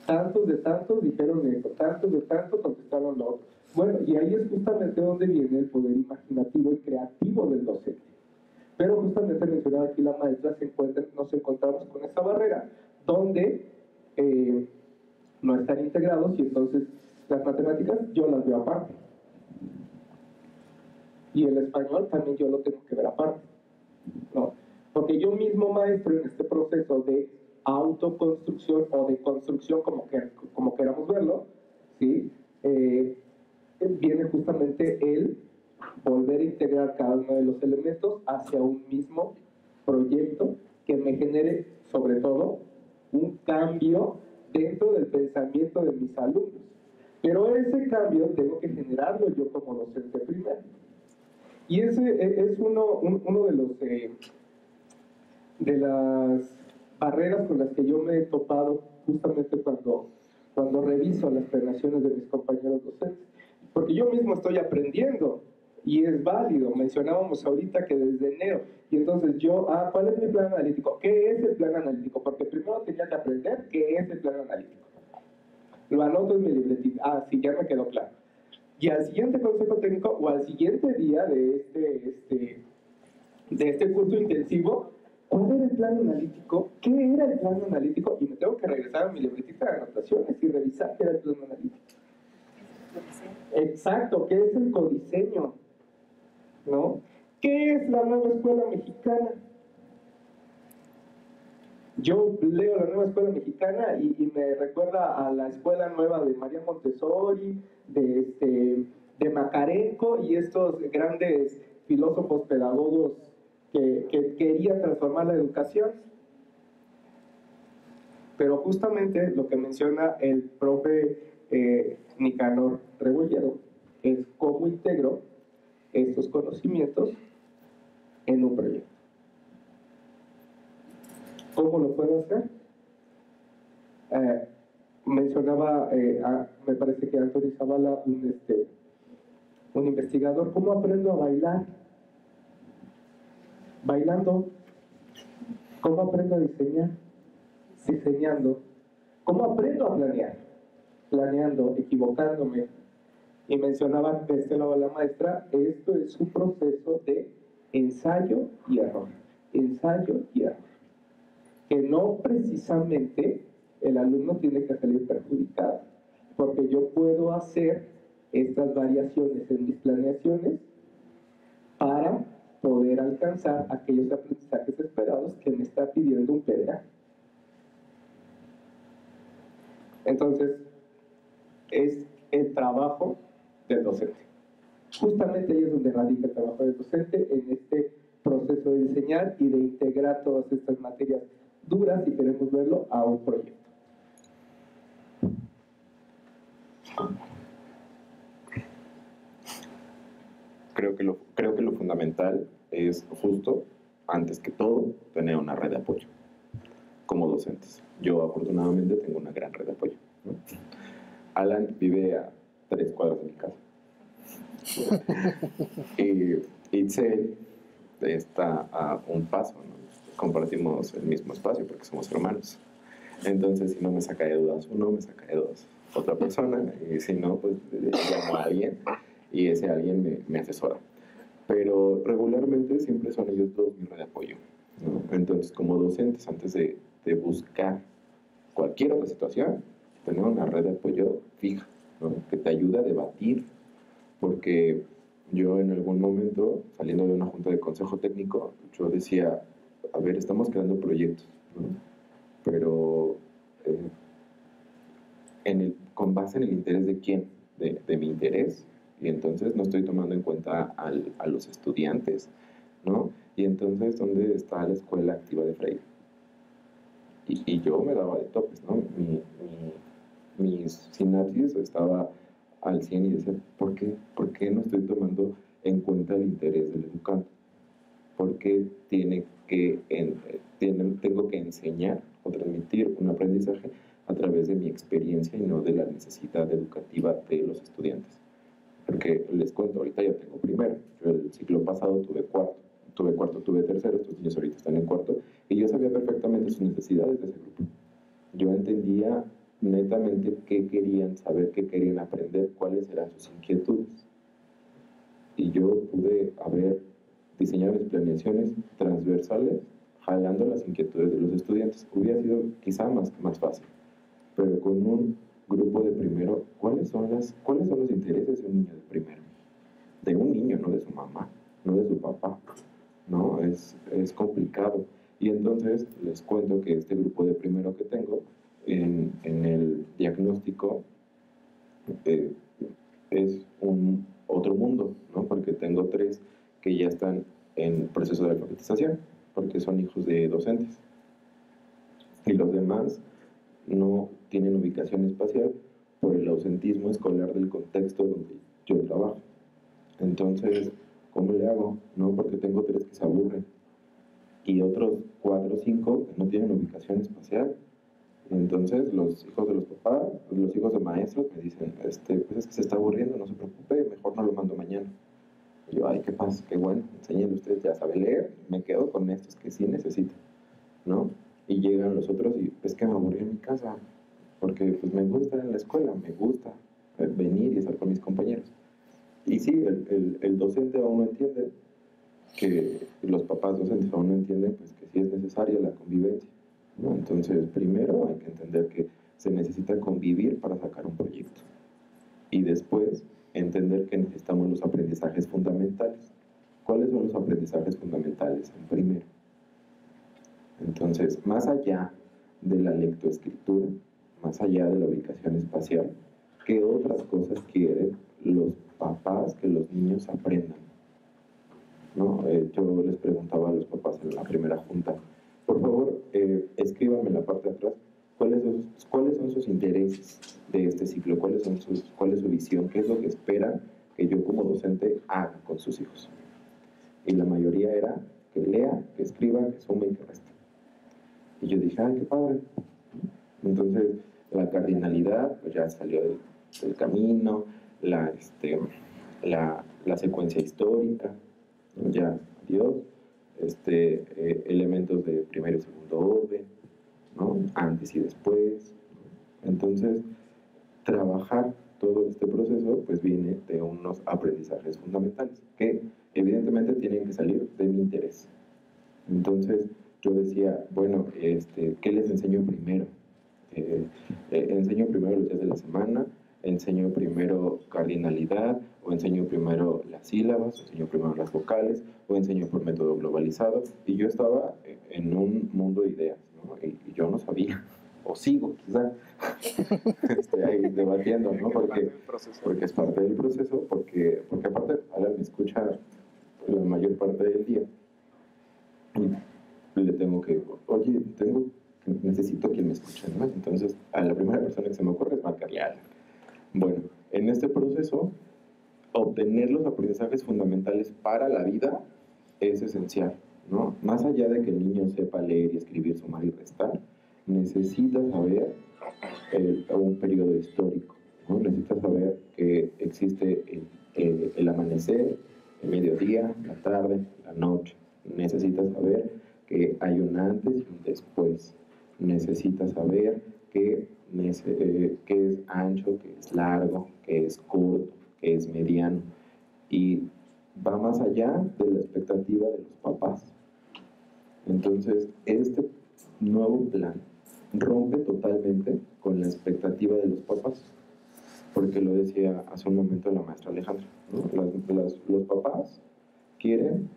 Tantos de tantos dijeron esto, tantos de tantos contestaron lo otro. Bueno, y ahí es justamente donde viene el poder imaginativo y creativo del docente. Pero justamente mencionaba aquí la maestra, nos encontramos con esa barrera, donde no están integrados y entonces las matemáticas yo las veo aparte. Y el español también yo lo tengo que ver aparte, ¿no? Porque yo mismo maestro en este proceso de autoconstrucción o de construcción, como queramos verlo, ¿sí? Viene justamente el volver a integrar cada uno de los elementos hacia un mismo proyecto que me genere, sobre todo, un cambio dentro del pensamiento de mis alumnos. Pero ese cambio tengo que generarlo yo como docente primero. Y ese es uno de las barreras con las que yo me he topado justamente cuando reviso las planeaciones de mis compañeros docentes. Porque yo mismo estoy aprendiendo y es válido. Mencionábamos ahorita que desde enero. Y entonces ¿cuál es mi plan analítico? ¿Qué es el plan analítico? Porque primero tenía que aprender qué es el plan analítico. Lo anoto en mi libretita. Sí, ya me quedó claro. Y al siguiente consejo técnico o al siguiente día de este curso intensivo, ¿cuál era el plan analítico? ¿Qué era el plan analítico? Y me tengo que regresar a mi libretita de anotaciones y revisar qué era el plan analítico. Exacto, ¿qué es el codiseño? ¿No? ¿Qué es la nueva escuela mexicana? Yo leo la nueva escuela mexicana y me recuerda a la escuela nueva de María Montessori, de Macarenco y estos grandes filósofos pedagogos que querían transformar la educación. Pero justamente lo que menciona el profe Nicanor Rebollero es cómo integro estos conocimientos en un proyecto. ¿Cómo lo puedo hacer? Mencionaba, me parece que Antonio Zavala, un investigador, ¿cómo aprendo a bailar? Bailando. ¿Cómo aprendo a diseñar? Diseñando. ¿Cómo aprendo a planear? Planeando, equivocándome. Y mencionaba de este lado la maestra, esto es un proceso de ensayo y error. Ensayo y error. Que no precisamente el alumno tiene que salir perjudicado, porque yo puedo hacer estas variaciones en mis planeaciones para poder alcanzar aquellos aprendizajes esperados que me está pidiendo un PDA. Entonces, es el trabajo del docente. Justamente ahí es donde radica el trabajo del docente, en este proceso de diseñar y de integrar todas estas materias duras, si queremos verlo, a un proyecto. Creo que lo fundamental es justo, antes que todo, tener una red de apoyo como docentes. Yo afortunadamente tengo una gran red de apoyo, ¿no? Alan vive a 3 cuadras de mi casa. Y Itzel está a un paso, ¿no? Compartimos el mismo espacio porque somos hermanos. Entonces, si no me saca de dudas uno, me saca de dudas otra persona, y si no, pues llamo a alguien y ese alguien me asesora. Pero regularmente siempre son ellos dos mi red de apoyo, ¿no? Entonces, como docentes, antes de buscar cualquier otra situación, tener una red de apoyo fija, ¿no? Que te ayuda a debatir, porque yo en algún momento, saliendo de una junta de consejo técnico, yo decía, a ver, estamos creando proyectos, ¿no? Pero con base en el interés de quién, de mi interés, y entonces no estoy tomando en cuenta a los estudiantes, ¿no? Y entonces, ¿dónde está la escuela activa de Freire? Y yo me daba de topes, ¿no? Mi sinapsis estaba al 100 y decía, ¿por qué? ¿Por qué no estoy tomando en cuenta el interés del educante? ¿Por qué tengo que enseñar o transmitir un aprendizaje a través de mi experiencia y no de la necesidad educativa de los estudiantes? Porque les cuento, ahorita ya tengo primero. Yo el ciclo pasado tuve cuarto, tuve tercero, estos niños ahorita están en cuarto, y yo sabía perfectamente sus necesidades de ese grupo. Yo entendía netamente qué querían saber, qué querían aprender, cuáles eran sus inquietudes. Y yo pude haber diseñado mis planeaciones transversales, jalando las inquietudes de los estudiantes. Hubiera sido quizá más fácil, pero con un grupo de primero, ¿cuáles son los intereses de un niño de primero? De un niño, no de su mamá, no de su papá, ¿no? Es complicado. Y entonces les cuento que este grupo de primero que tengo, en el diagnóstico, es otro mundo, ¿no? Porque tengo 3 que ya están en proceso de alfabetización, porque son hijos de docentes. Y los demás no tienen ubicación espacial por el ausentismo escolar del contexto donde yo trabajo. Entonces, ¿cómo le hago? No, porque tengo 3 que se aburren y otros 4 o 5 que no tienen ubicación espacial. Entonces, los hijos de los papás, los hijos de maestros me dicen, pues es que se está aburriendo, no se preocupe, mejor no lo mando mañana. Y yo, ay, qué pasa, qué bueno, enséñenle ustedes, ya sabe leer, me quedo con estos que sí necesitan, ¿no? Y llegan los otros y es que me aburrí en mi casa, porque pues me gusta estar en la escuela, me gusta venir y estar con mis compañeros. Y sí, el docente aún no entiende, que los papás docentes aún no entienden, pues que sí es necesaria la convivencia, ¿no? Entonces, primero hay que entender que se necesita convivir para sacar un proyecto. Y después, entender que necesitamos los aprendizajes fundamentales. ¿Cuáles son los aprendizajes fundamentales? En primero. Entonces, más allá de la lectoescritura, más allá de la ubicación espacial, ¿qué otras cosas quieren los papás que los niños aprendan? ¿No? Yo les preguntaba a los papás en la primera junta, por favor, escríbanme en la parte de atrás cuáles son sus intereses de este ciclo, cuál es su visión, qué es lo que esperan que yo como docente haga con sus hijos. Y la mayoría era que lea, que escriba, que sume y que reste. Y yo dije, ay, qué padre. Entonces, la cardinalidad pues ya salió del camino, la secuencia histórica, ¿no? Ya, Dios, elementos de primero y segundo orden, ¿no? Antes y después. Entonces, trabajar todo este proceso pues viene de unos aprendizajes fundamentales que evidentemente tienen que salir de mi interés. Entonces, yo decía, bueno, ¿qué les enseño primero? Enseño primero los días de la semana, enseño primero cardinalidad, o enseño primero las sílabas, o enseño primero las vocales, o enseño por método globalizado. Y yo estaba en un mundo de ideas, ¿no? Y yo no sabía, o sigo quizá, ahí debatiendo, ¿no? Porque es parte del proceso, porque aparte Alan me escucha la mayor parte del día. Y le tengo que, oye, necesito quien me escuche, ¿no? Entonces, a la primera persona que se me ocurre es marcarle a Alan. Bueno, en este proceso, obtener los aprendizajes fundamentales para la vida es esencial, ¿no? Más allá de que el niño sepa leer y escribir, sumar y restar, necesita saber un periodo histórico, ¿no? Necesita saber que existe el amanecer, el mediodía, la tarde, la noche. Necesita saber que hay un antes y un después. Necesita saber que es ancho, que es largo, que es corto, que es mediano. Y va más allá de la expectativa de los papás. Entonces, este nuevo plan rompe totalmente con la expectativa de los papás, porque lo decía hace un momento la maestra Alejandra, ¿no? Los papás quieren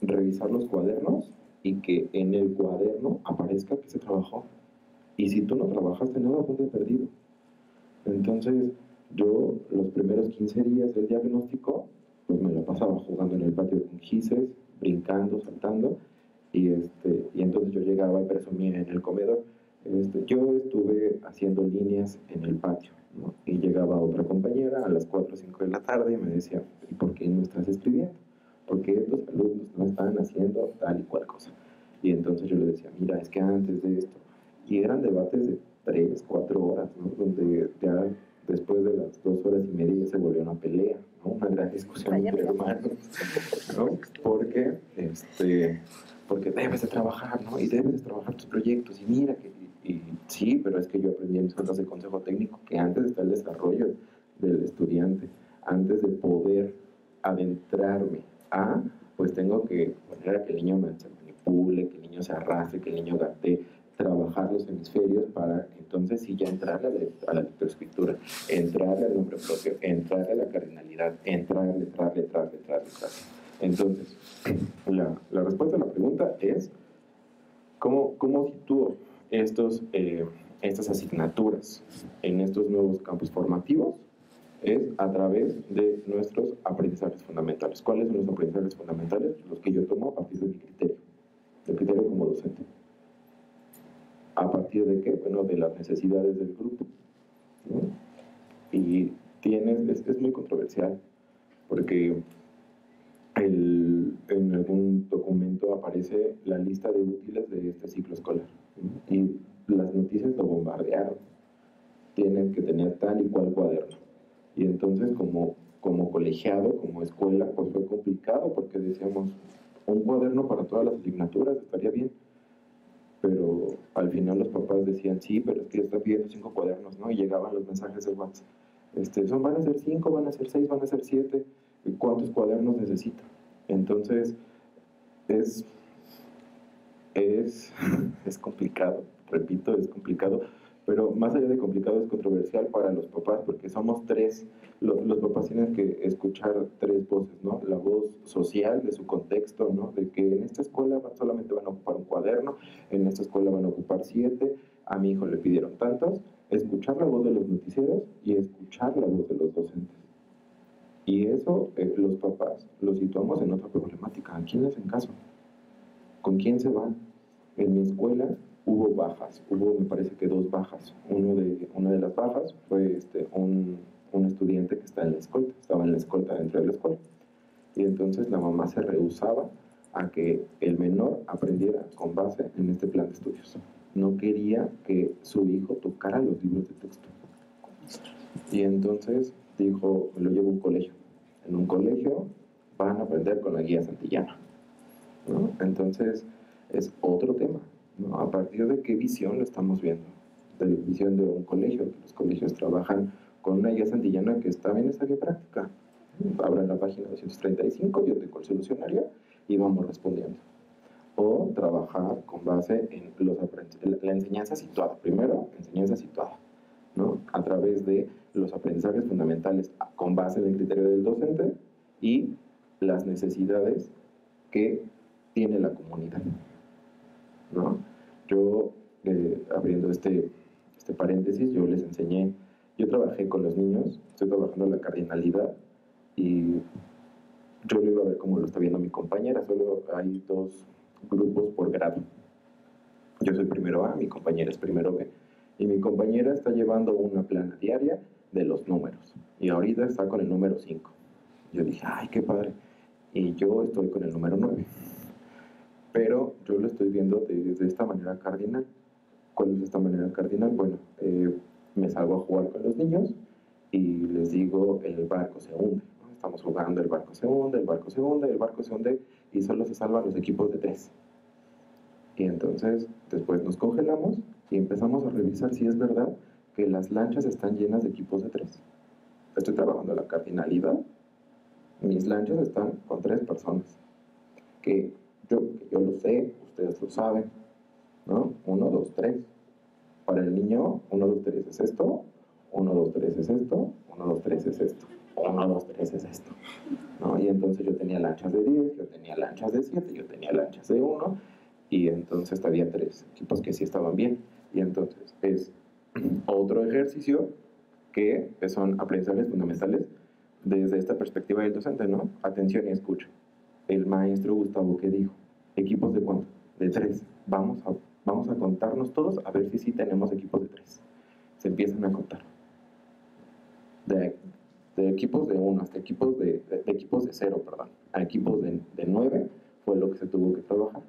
revisar los cuadernos y que en el cuaderno aparezca que se trabajó. Y si tú no trabajaste nada, ponte perdido. Entonces, yo los primeros 15 días del diagnóstico, pues me lo pasaba jugando en el patio con gises, brincando, saltando, y entonces yo llegaba y presumía en el comedor. Yo estuve haciendo líneas en el patio, ¿no? Y llegaba llegaba otra compañera a las 4 o 5 de la tarde y me decía, ¿y por qué no estás escribiendo? ¿Por qué tus alumnos no están haciendo tal y cual cosa? Y entonces yo le decía, mira, es que antes de esto, y eran debates de 3, 4 horas, ¿no? Donde ya después de las 2 horas y media ya se volvió una pelea, ¿no? Una gran discusión entre hermanos, ¿no? Porque debes de trabajar, ¿no? Y debes de trabajar tus proyectos, y mira que, y sí, pero es que yo aprendí en mis juntas de consejo técnico que antes está el desarrollo del estudiante, antes de poder adentrarme a, pues tengo que poner a que el niño se manipule, que el niño se arrastre, que el niño gatee, trabajar los hemisferios para entonces sí ya entrarle a la lectoescritura, entrarle al nombre propio, entrarle a la cardinalidad, entrarle. Entonces, la respuesta a la pregunta es, ¿cómo sitúo estas asignaturas en estos nuevos campos formativos? Es a través de nuestros aprendizajes fundamentales. ¿Cuáles son los aprendizajes fundamentales? Los que yo tomo a partir de mi criterio, del criterio como docente. ¿A partir de qué? Bueno, de las necesidades del grupo, ¿no? Y es muy controversial, porque en algún documento aparece la lista de útiles de este ciclo escolar, ¿no? Y las noticias lo bombardearon. Tienen que tener tal y cual cuaderno. Y entonces como colegiado, como escuela, pues fue complicado porque decíamos, un cuaderno para todas las asignaturas estaría bien. Pero al final los papás decían, sí, pero es que está pidiendo 5 cuadernos, ¿no? Y llegaban los mensajes de WhatsApp. Van a ser 5, van a ser 6, van a ser 7. ¿Cuántos cuadernos necesita? Entonces, es complicado, repito, es complicado, pero más allá de complicado es controversial para los papás, porque somos 3, los papás tienen que escuchar 3 voces, ¿no? La voz social de su contexto, ¿no? De que en esta escuela solamente van a ocupar un cuaderno, en esta escuela van a ocupar 7, a mi hijo le pidieron tantos, escuchar la voz de los noticieros y escuchar la voz de los docentes. Y eso los papás lo situamos en otra problemática. ¿A quién le hacen caso? ¿Con quién se van? En mi escuela hubo bajas, me parece que 2 bajas. Una de las bajas fue un estudiante que estaba en la escolta dentro de la escuela. Y entonces la mamá se rehusaba a que el menor aprendiera con base en este plan de estudios. No quería que su hijo tocara los libros de texto. Y entonces dijo, me lo llevo a un colegio. En un colegio van a aprender con la guía Santillana, ¿no? Entonces es otro tema, ¿no? A partir de qué visión lo estamos viendo. De la visión de un colegio, que los colegios trabajan con una guía Santillana que está bien esa guía práctica. Abran la página 235, yo tengo el solucionario y vamos respondiendo. O trabajar con base en la enseñanza situada. Primero, enseñanza situada, ¿no? A través de los aprendizajes fundamentales con base en el criterio del docente y las necesidades que tiene la comunidad, ¿no? Yo, abriendo este paréntesis, yo trabajé con los niños, estoy trabajando la cardinalidad y yo lo iba a ver como lo está viendo mi compañera, solo hay 2 grupos por grado. Yo soy primero A, mi compañera es primero B. Y mi compañera está llevando una plana diaria de los números. Y ahorita está con el número 5. Yo dije, ay, qué padre. Y yo estoy con el número 9. Pero yo lo estoy viendo de esta manera cardinal. ¿Cuál es esta manera cardinal? Bueno, me salgo a jugar con los niños y les digo, el barco se hunde, ¿no? Estamos jugando, el barco se hunde, el barco se hunde, el barco se hunde, y solo se salvan los equipos de 3. Y entonces, después nos congelamos y empezamos a revisar si es verdad que las lanchas están llenas de equipos de 3. Estoy trabajando la cardinalidad. Mis lanchas están con 3 personas. Que yo lo sé, ustedes lo saben, ¿no? 1, 2, 3. Para el niño, 1, 2, 3 es esto, 1, 2, 3 es esto, 1, 2, 3 es esto, 1, 2, 3 es esto, ¿no? Y entonces yo tenía lanchas de 10, yo tenía lanchas de 7, yo tenía lanchas de 1, y entonces había 3 equipos que sí estaban bien. Y entonces es otro ejercicio que son aprendizajes fundamentales desde esta perspectiva del docente, ¿no? Atención y escucha. El maestro Gustavo, ¿qué dijo? ¿Equipos de cuánto? De 3. Vamos a contarnos todos a ver si sí tenemos equipos de 3. Se empiezan a contar. de equipos de 1 hasta equipos de equipos de 0, perdón, a equipos de 9 fue lo que se tuvo que trabajar,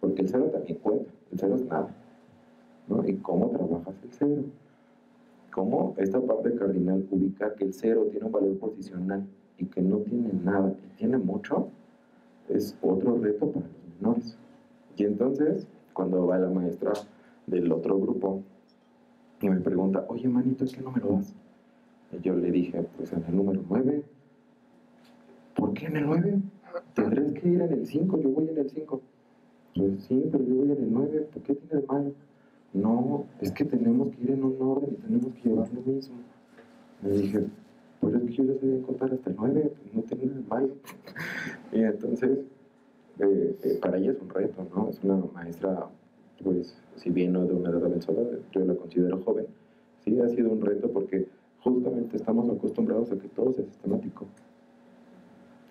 porque el 0 también cuenta, el 0 es nada, ¿no? ¿Y cómo trabajas el 0? ¿Cómo esta parte cardinal ubica que el 0 tiene un valor posicional y que no tiene nada y tiene mucho? Es otro reto para los menores. Y entonces, cuando va la maestra del otro grupo y me pregunta, oye, manito, ¿en qué número vas? Y yo le dije, pues en el número 9. ¿Por qué en el 9? Tendrías que ir en el 5, yo voy en el 5. Pues sí, pero yo voy en el 9, ¿por qué tiene de malo? No, es que tenemos que ir en un orden y tenemos que llevar lo mismo. Me dije, pues es que yo ya sabía contar hasta el 9, pues no tiene nada de malo. Y entonces, para ella es un reto, ¿no? Es una maestra, pues, si bien no de una edad avanzada, yo la considero joven, sí ha sido un reto porque justamente estamos acostumbrados a que todo sea sistemático.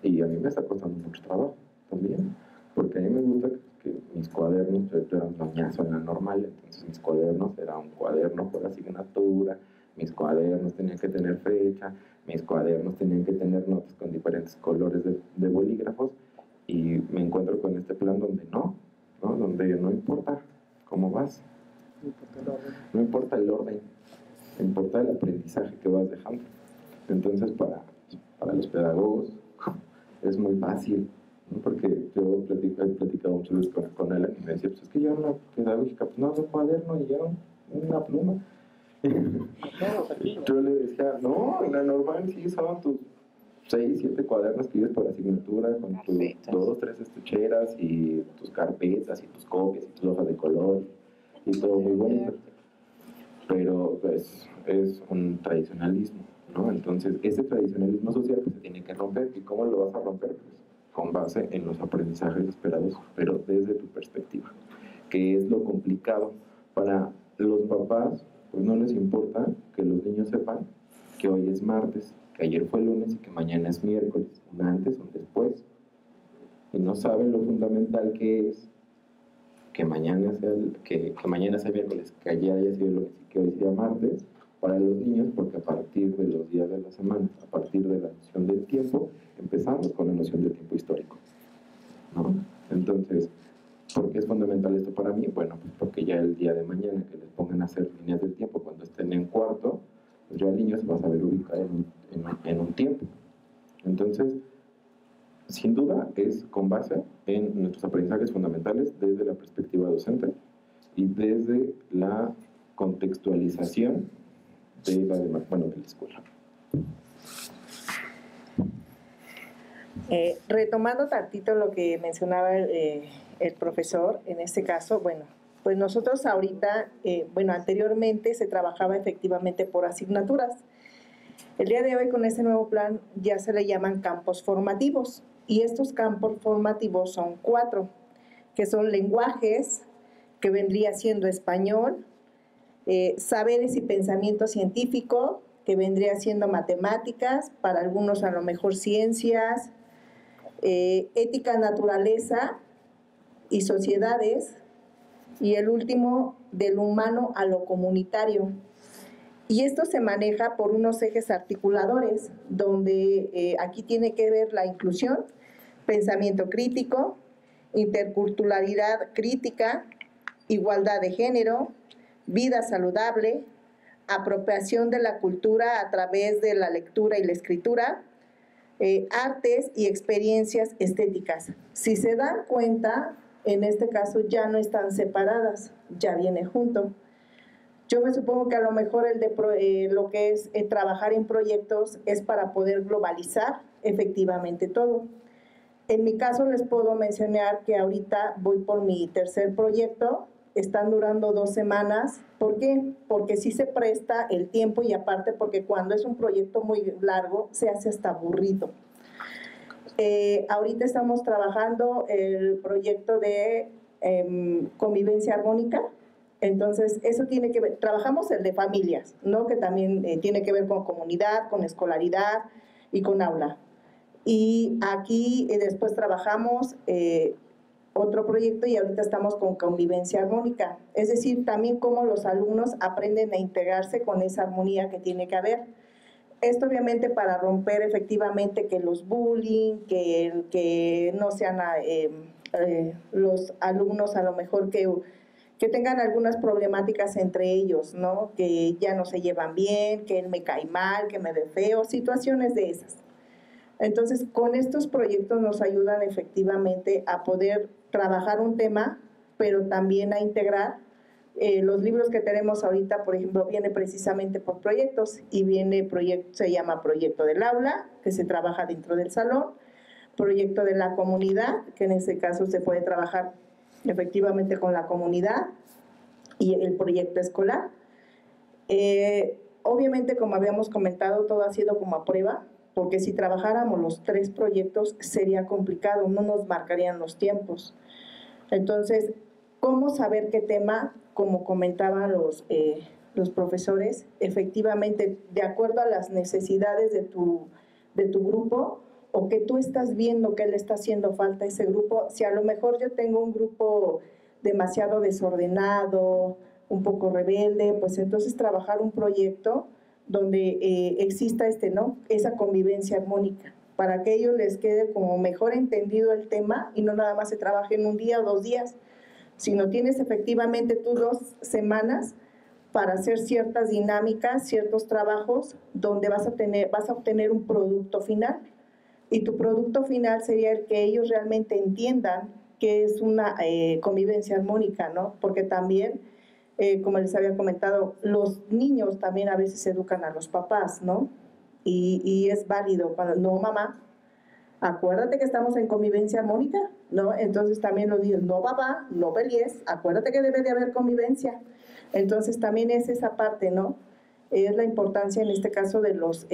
Y a mí me está costando mucho trabajo también, porque a mí me gusta que mis cuadernos, yo era un doñazo en la normal, entonces mis cuadernos era un cuaderno por asignatura, mis cuadernos tenían que tener fecha, mis cuadernos tenían que tener notas con diferentes colores de bolígrafos, y me encuentro con este plan donde no, donde no importa cómo vas, no importa el orden, importa el aprendizaje que vas dejando. Entonces para los pedagogos es muy fácil, ¿no? Porque yo he platicado muchas veces con él y me decía, pues es que ya una pedagógica, pues no, es un cuaderno y ya una pluma. Yo le decía, no, en la normal sí son tus 6, 7 cuadernos que lleves por asignatura, con tus 2, 3 estucheras y tus carpetas y tus copias y tus hojas de color y todo muy bonito. Pero pues es un tradicionalismo, ¿no? Entonces ese tradicionalismo social pues se tiene que romper. ¿Y cómo lo vas a romper? Pues con base en los aprendizajes esperados, pero desde tu perspectiva, que es lo complicado. Para los papás pues no les importa que los niños sepan que hoy es martes, que ayer fue lunes y que mañana es miércoles, un antes, un después, y no saben lo fundamental que es que mañana sea miércoles, que ayer haya sido lunes y que hoy sea martes para los niños, porque a partir de los días de la semana, a partir de la noción del tiempo, empezamos con la noción del tiempo histórico, ¿no? Entonces, ¿por qué es fundamental esto para mí? Bueno, pues porque ya el día de mañana que les pongan a hacer líneas del tiempo cuando estén en cuarto, pues ya el niño se va a saber ubicar en un tiempo. Entonces, sin duda es con base en nuestros aprendizajes fundamentales desde la perspectiva docente y desde la contextualización de la escuela. Retomando tantito lo que mencionaba el profesor, en este caso, bueno, pues nosotros ahorita, anteriormente se trabajaba efectivamente por asignaturas. El día de hoy con este nuevo plan ya se le llaman campos formativos, y estos campos formativos son 4, que son lenguajes, que vendría siendo español, saberes y pensamiento científico, que vendría siendo matemáticas, para algunos a lo mejor ciencias, ética, naturaleza y sociedades, y el último, del humano a lo comunitario. Y esto se maneja por unos ejes articuladores, donde aquí tiene que ver la inclusión, pensamiento crítico, interculturalidad crítica, igualdad de género, vida saludable, apropiación de la cultura a través de la lectura y la escritura, artes y experiencias estéticas. Si se dan cuenta, en este caso ya no están separadas, ya viene junto. Yo me supongo que a lo mejor lo que es trabajar en proyectos es para poder globalizar efectivamente todo. En mi caso les puedo mencionar que ahorita voy por mi tercer proyecto, están durando 2 semanas. ¿Por qué? Porque sí se presta el tiempo, y aparte porque cuando es un proyecto muy largo se hace hasta aburrido. Ahorita estamos trabajando el proyecto de convivencia armónica. Entonces, eso tiene que ver, trabajamos el de familias, ¿no? Que también tiene que ver con comunidad, con escolaridad y con aula. Y aquí después trabajamos otro proyecto, y ahorita estamos con convivencia armónica. Es decir, también cómo los alumnos aprenden a integrarse con esa armonía que tiene que haber. Esto obviamente para romper efectivamente que los bullying, que no sean los alumnos a lo mejor que tengan algunas problemáticas entre ellos, ¿no? Que ya no se llevan bien, que él me cae mal, que me ve feo, situaciones de esas. Entonces, con estos proyectos nos ayudan efectivamente a poder trabajar un tema, pero también a integrar los libros que tenemos ahorita, por ejemplo, viene precisamente por proyectos y se llama Proyecto del Aula, que se trabaja dentro del salón, Proyecto de la Comunidad, que en este caso se puede trabajar efectivamente con la comunidad, y el proyecto escolar. Obviamente, como habíamos comentado, todo ha sido como a prueba, porque si trabajáramos los 3 proyectos sería complicado, no nos marcarían los tiempos. Entonces, ¿cómo saber qué tema? Como comentaban los profesores, efectivamente, de acuerdo a las necesidades de tu grupo, o que tú estás viendo que le está haciendo falta a ese grupo. Si a lo mejor yo tengo un grupo demasiado desordenado, un poco rebelde, pues entonces trabajar un proyecto donde exista ¿no? esa convivencia armónica, para que a ellos les quede como mejor entendido el tema y no nada más se trabaje en un día o 2 días, sino tienes efectivamente tú 2 semanas para hacer ciertas dinámicas, ciertos trabajos donde vas a obtener un producto final. Y tu producto final sería el que ellos realmente entiendan que es una convivencia armónica, ¿no? Porque también, como les había comentado, los niños también a veces educan a los papás, ¿no? Y es válido cuando, no mamá, acuérdate que estamos en convivencia armónica, ¿no? Entonces también los niños, no papá, no pelees, acuérdate que debe de haber convivencia. Entonces también es esa parte, ¿no? Es la importancia en este caso de los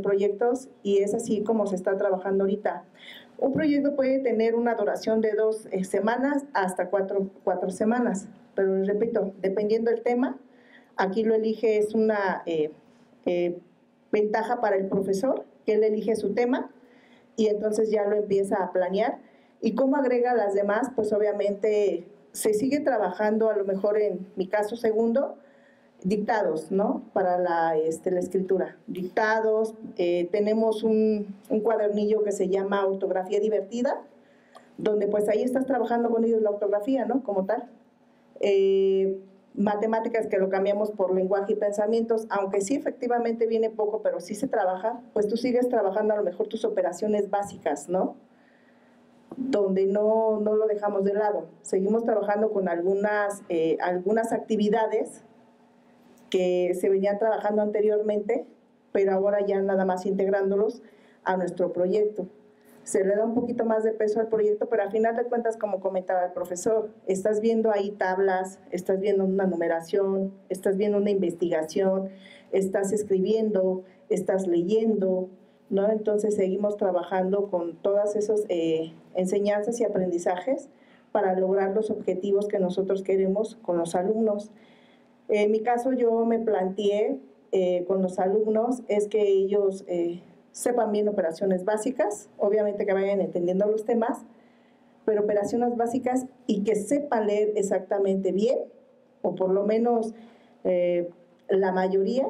proyectos, y es así como se está trabajando ahorita. Un proyecto puede tener una duración de 2 semanas hasta 4 semanas, pero les repito, dependiendo del tema, aquí lo elige, es una ventaja para el profesor, que él elige su tema y entonces ya lo empieza a planear. ¿Y cómo agrega las demás? Pues obviamente se sigue trabajando, a lo mejor en mi caso segundo, dictados, ¿no? Para la escritura. Dictados, tenemos un cuadernillo que se llama Ortografía Divertida, donde pues ahí estás trabajando con ellos la ortografía, ¿no? Como tal. Matemáticas, que lo cambiamos por lenguaje y pensamientos, aunque sí efectivamente viene poco, pero sí se trabaja, pues tú sigues trabajando a lo mejor tus operaciones básicas, ¿no? Donde no lo dejamos de lado. Seguimos trabajando con algunas actividades que se venían trabajando anteriormente, pero ahora ya nada más integrándolos a nuestro proyecto. Se le da un poquito más de peso al proyecto, pero al final de cuentas, como comentaba el profesor, estás viendo ahí tablas, estás viendo una numeración, estás viendo una investigación, estás escribiendo, estás leyendo, ¿no? Entonces seguimos trabajando con todas esas enseñanzas y aprendizajes para lograr los objetivos que nosotros queremos con los alumnos. En mi caso, yo me planteé con los alumnos es que ellos sepan bien operaciones básicas, obviamente que vayan entendiendo los temas, pero operaciones básicas y que sepan leer exactamente bien, o por lo menos la mayoría,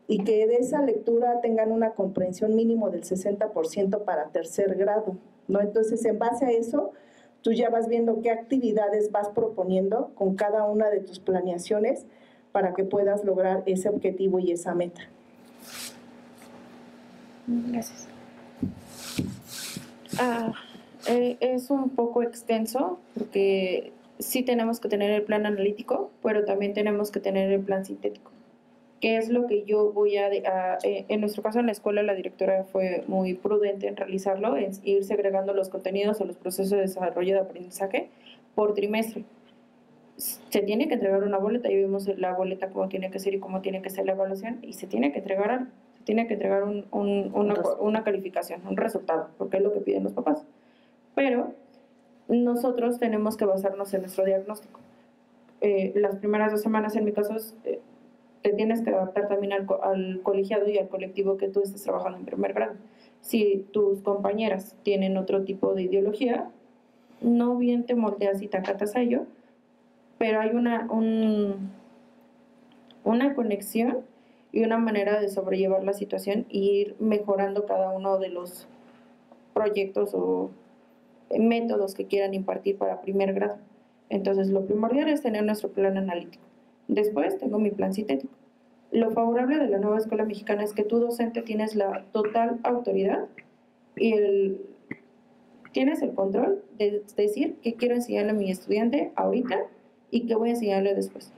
y que de esa lectura tengan una comprensión mínimo del 60% para 3er grado, ¿no? Entonces, en base a eso, tú ya vas viendo qué actividades vas proponiendo con cada una de tus planeaciones para que puedas lograr ese objetivo y esa meta. Gracias. Es un poco extenso porque sí tenemos que tener el plan analítico, pero también tenemos que tener el plan sintético. ¿Qué es lo que yo voy en nuestro caso en la escuela la directora fue muy prudente en realizarlo, en ir segregando los contenidos o los procesos de desarrollo de aprendizaje por trimestre? Se tiene que entregar una boleta, y vemos la boleta cómo tiene que ser y cómo tiene que ser la evaluación, y se tiene que entregar algo. Tiene que entregar una calificación, un resultado, porque es lo que piden los papás. Pero nosotros tenemos que basarnos en nuestro diagnóstico. Las primeras 2 semanas, en mi caso, te tienes que adaptar también al colegiado y al colectivo que tú estés trabajando en primer grado. Si tus compañeras tienen otro tipo de ideología, no bien te moldeas y te acatas a ello, pero hay una conexión y una manera de sobrellevar la situación e ir mejorando cada uno de los proyectos o métodos que quieran impartir para primer grado. Entonces, lo primordial es tener nuestro plan analítico. Después tengo mi plan sintético. Lo favorable de la nueva escuela mexicana es que tú, docente, tienes la total autoridad y tienes el control de decir qué quiero enseñarle a mi estudiante ahorita y qué voy a enseñarle después.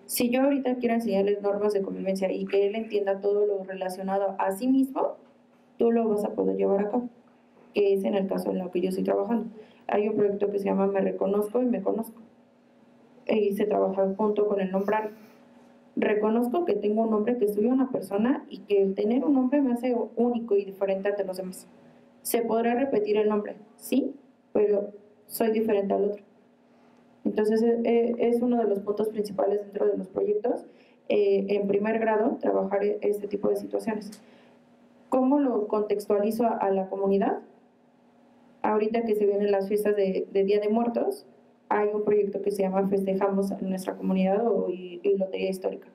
Si yo ahorita quiero enseñarles normas de convivencia y que él entienda todo lo relacionado a sí mismo, tú lo vas a poder llevar a cabo, que es en el caso en el que yo estoy trabajando. Hay un proyecto que se llama Me Reconozco y Me Conozco, y se trabaja junto con el nombrar. Reconozco que tengo un nombre, que soy una persona y que el tener un nombre me hace único y diferente ante los demás. ¿Se podrá repetir el nombre? Sí, pero soy diferente al otro. Entonces, es uno de los puntos principales dentro de los proyectos. En primer grado, trabajar este tipo de situaciones. ¿Cómo lo contextualizo a la comunidad? Ahorita que se vienen las fiestas de Día de Muertos, hay un proyecto que se llama Festejamos en nuestra comunidad y Lotería Histórica.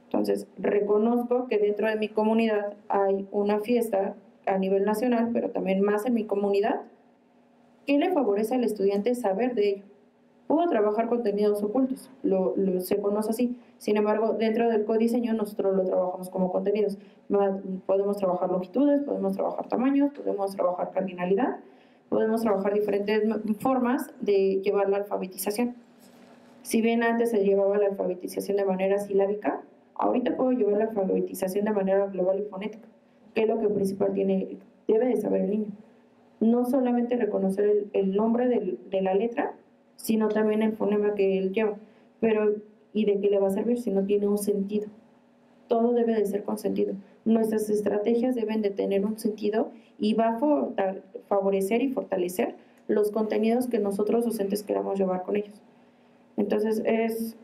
Entonces, reconozco que dentro de mi comunidad hay una fiesta a nivel nacional, pero también más en mi comunidad. ¿Qué le favorece al estudiante saber de ello? Puedo trabajar contenidos ocultos, se conoce así. Sin embargo, dentro del codiseño nosotros lo trabajamos como contenidos. Podemos trabajar longitudes, podemos trabajar tamaños, podemos trabajar cardinalidad, podemos trabajar diferentes formas de llevar la alfabetización. Si bien antes se llevaba la alfabetización de manera silábica, ahorita puedo llevar la alfabetización de manera global y fonética, que es lo que principal debe de saber el niño. No solamente reconocer el nombre de la letra, sino también el fonema que él lleva. Pero, ¿y de qué le va a servir si no tiene un sentido? Todo debe de ser con sentido. Nuestras estrategias deben de tener un sentido y va a favorecer y fortalecer los contenidos que nosotros docentes queramos llevar con ellos. Entonces,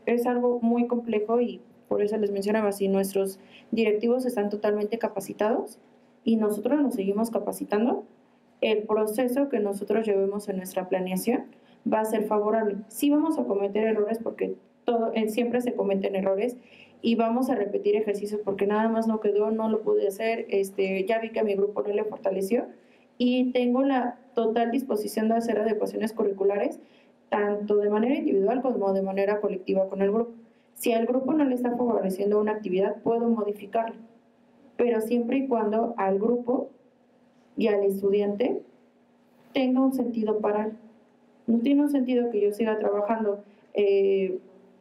es algo muy complejo y por eso les mencionaba, si nuestros directivos están totalmente capacitados y nosotros nos seguimos capacitando, el proceso que nosotros llevemos en nuestra planeación va a ser favorable. Sí vamos a cometer errores porque siempre se cometen errores y vamos a repetir ejercicios porque nada más no quedó, no lo pude hacer, ya vi que a mi grupo no le fortaleció y tengo la total disposición de hacer adecuaciones curriculares tanto de manera individual como de manera colectiva con el grupo. Si al grupo no le está favoreciendo una actividad, puedo modificarla, pero siempre y cuando al grupo y al estudiante tenga un sentido para él. No tiene un sentido que yo siga trabajando,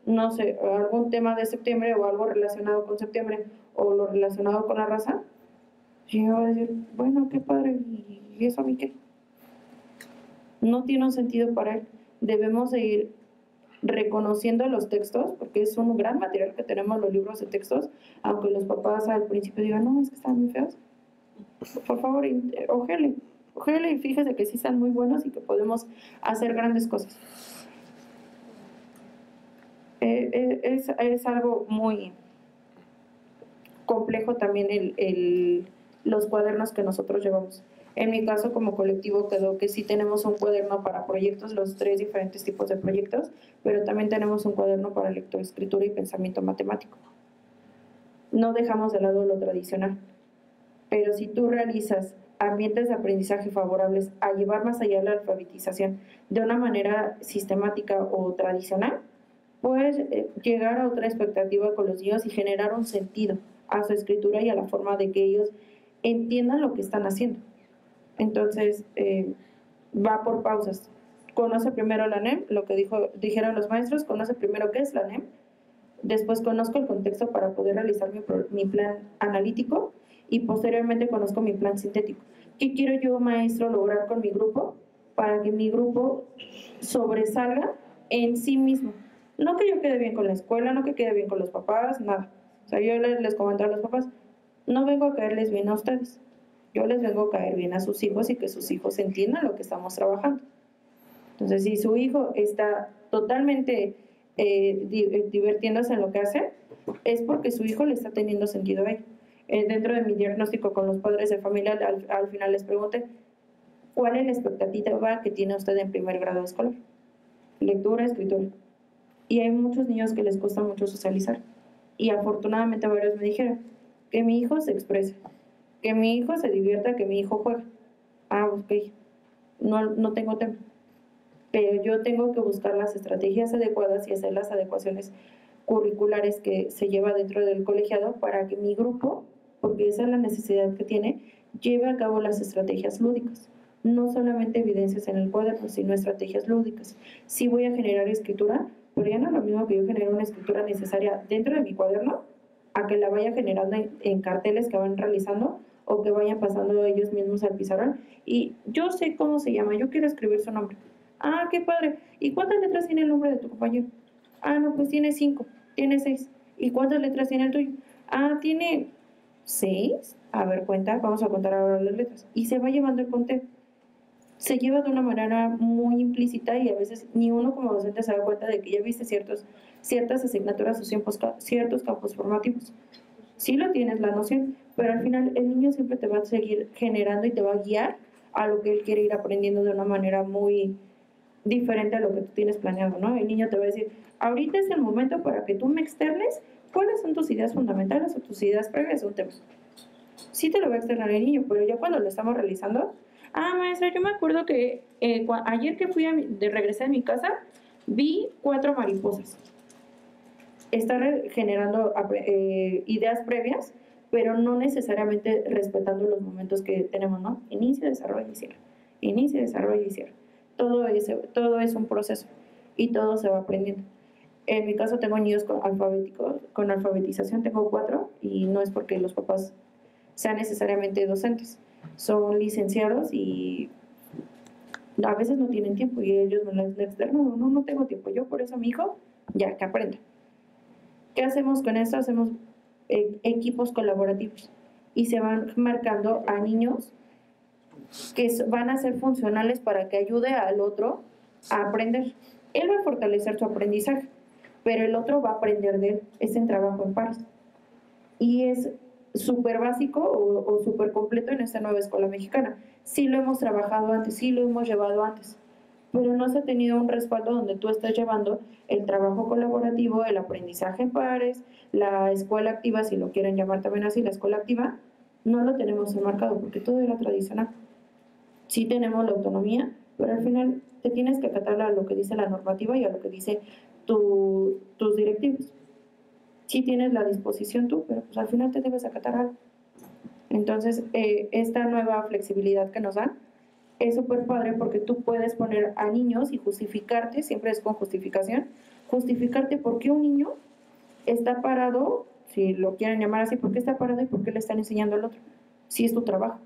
no sé, algún tema de septiembre o algo relacionado con septiembre o lo relacionado con la raza. Y yo voy a decir, bueno, qué padre, ¿y eso a mí qué? No tiene un sentido para él. Debemos de ir reconociendo los textos, porque es un gran material que tenemos los libros de textos, aunque los papás al principio digan, no, es que están muy feos. Por favor, ojele y fíjese que sí están muy buenos y que podemos hacer grandes cosas. Es algo muy complejo también los cuadernos que nosotros llevamos. En mi caso, como colectivo, quedó que sí tenemos un cuaderno para proyectos, los 3 diferentes tipos de proyectos, pero también tenemos un cuaderno para lectoescritura y pensamiento matemático. No dejamos de lado lo tradicional, pero si tú realizas ambientes de aprendizaje favorables a llevar más allá la alfabetización de una manera sistemática o tradicional, puedes llegar a otra expectativa con los niños y generar un sentido a su escritura y a la forma de que ellos entiendan lo que están haciendo. Entonces, va por pausas. Conoce primero la NEM, lo que dijeron los maestros, conoce primero qué es la NEM, después conozco el contexto para poder realizar mi plan analítico y posteriormente conozco mi plan sintético. ¿Qué quiero yo, maestro, lograr con mi grupo para que mi grupo sobresalga en sí mismo? No que yo quede bien con la escuela, no que quede bien con los papás, nada. O sea, yo les comento a los papás, no vengo a caerles bien a ustedes. Yo les vengo a caer bien a sus hijos y que sus hijos entiendan lo que estamos trabajando. Entonces, si su hijo está totalmente divirtiéndose en lo que hace, es porque su hijo le está teniendo sentido a él. Dentro de mi diagnóstico con los padres de familia, al final les pregunté, ¿cuál es la expectativa que tiene usted en primer grado escolar? Lectura, escritura. Y hay muchos niños que les cuesta mucho socializar. y afortunadamente varios me dijeron que mi hijo se exprese, que mi hijo se divierta, que mi hijo juegue. Ah, ok, no tengo tema, pero yo tengo que buscar las estrategias adecuadas y hacer las adecuaciones curriculares que se lleva dentro del colegiado para que mi grupo, porque esa es la necesidad que tiene, lleve a cabo las estrategias lúdicas. No solamente evidencias en el cuaderno, sino estrategias lúdicas. Sí voy a generar escritura, pero ya no es lo mismo que yo genere una escritura necesaria dentro de mi cuaderno, a que la vaya generando en carteles que van realizando o que vayan pasando ellos mismos al pizarrón. Y yo sé cómo se llama, yo quiero escribir su nombre. Ah, qué padre. ¿Y cuántas letras tiene el nombre de tu compañero? Ah, no, pues tiene 5, tiene 6. ¿Y cuántas letras tiene el tuyo? Ah, tiene 6. A ver, cuenta, vamos a contar ahora las letras. Y se va llevando el conteo. Se lleva de una manera muy implícita y a veces ni uno como docente se da cuenta de que ya viste ciertas asignaturas o ciertos campos formativos. Sí lo tienes la noción, pero al final el niño siempre te va a seguir generando y te va a guiar a lo que él quiere ir aprendiendo de una manera muy diferente a lo que tú tienes planeado, ¿no? El niño te va a decir, ahorita es el momento para que tú me externes cuáles son tus ideas fundamentales o tus ideas previas a un tema. Sí te lo va a externar el niño, pero ya cuando lo estamos realizando, maestra, yo me acuerdo que ayer que regresé a mi casa, vi 4 mariposas. Está generando ideas previas, pero no necesariamente respetando los momentos que tenemos, ¿no? Inicio, desarrollo y cierre. Inicio, desarrollo y cierre. Todo es un proceso y todo se va aprendiendo. En mi caso tengo niños con alfabetización, tengo 4 y no es porque los papás sean necesariamente docentes, son licenciados y a veces no tienen tiempo y ellos me lo externan, no tengo tiempo, yo por eso a mi hijo, ya, que aprenda. ¿Qué hacemos con esto? Hacemos equipos colaborativos y se van marcando a niños que van a ser funcionales para que ayude al otro a aprender. Él va a fortalecer su aprendizaje, pero el otro va a aprender de él. Es en trabajo en pares. Y es súper básico o súper completo en esta nueva escuela mexicana. Sí lo hemos trabajado antes, sí lo hemos llevado antes, pero no se ha tenido un respaldo donde tú estás llevando el trabajo colaborativo, el aprendizaje en pares, la escuela activa, si lo quieren llamar también así, la escuela activa, no lo tenemos enmarcado porque todo era tradicional. Sí tenemos la autonomía, pero al final te tienes que acatar a lo que dice la normativa y a lo que dice tus directivos. Sí tienes la disposición tú, pero pues al final te debes acatar algo. Entonces, esta nueva flexibilidad que nos dan es súper padre porque tú puedes poner a niños y justificarte, siempre es con justificación, justificarte por qué un niño está parado, si lo quieren llamar así, por qué está parado y por qué le están enseñando al otro. Sí es tu trabajo.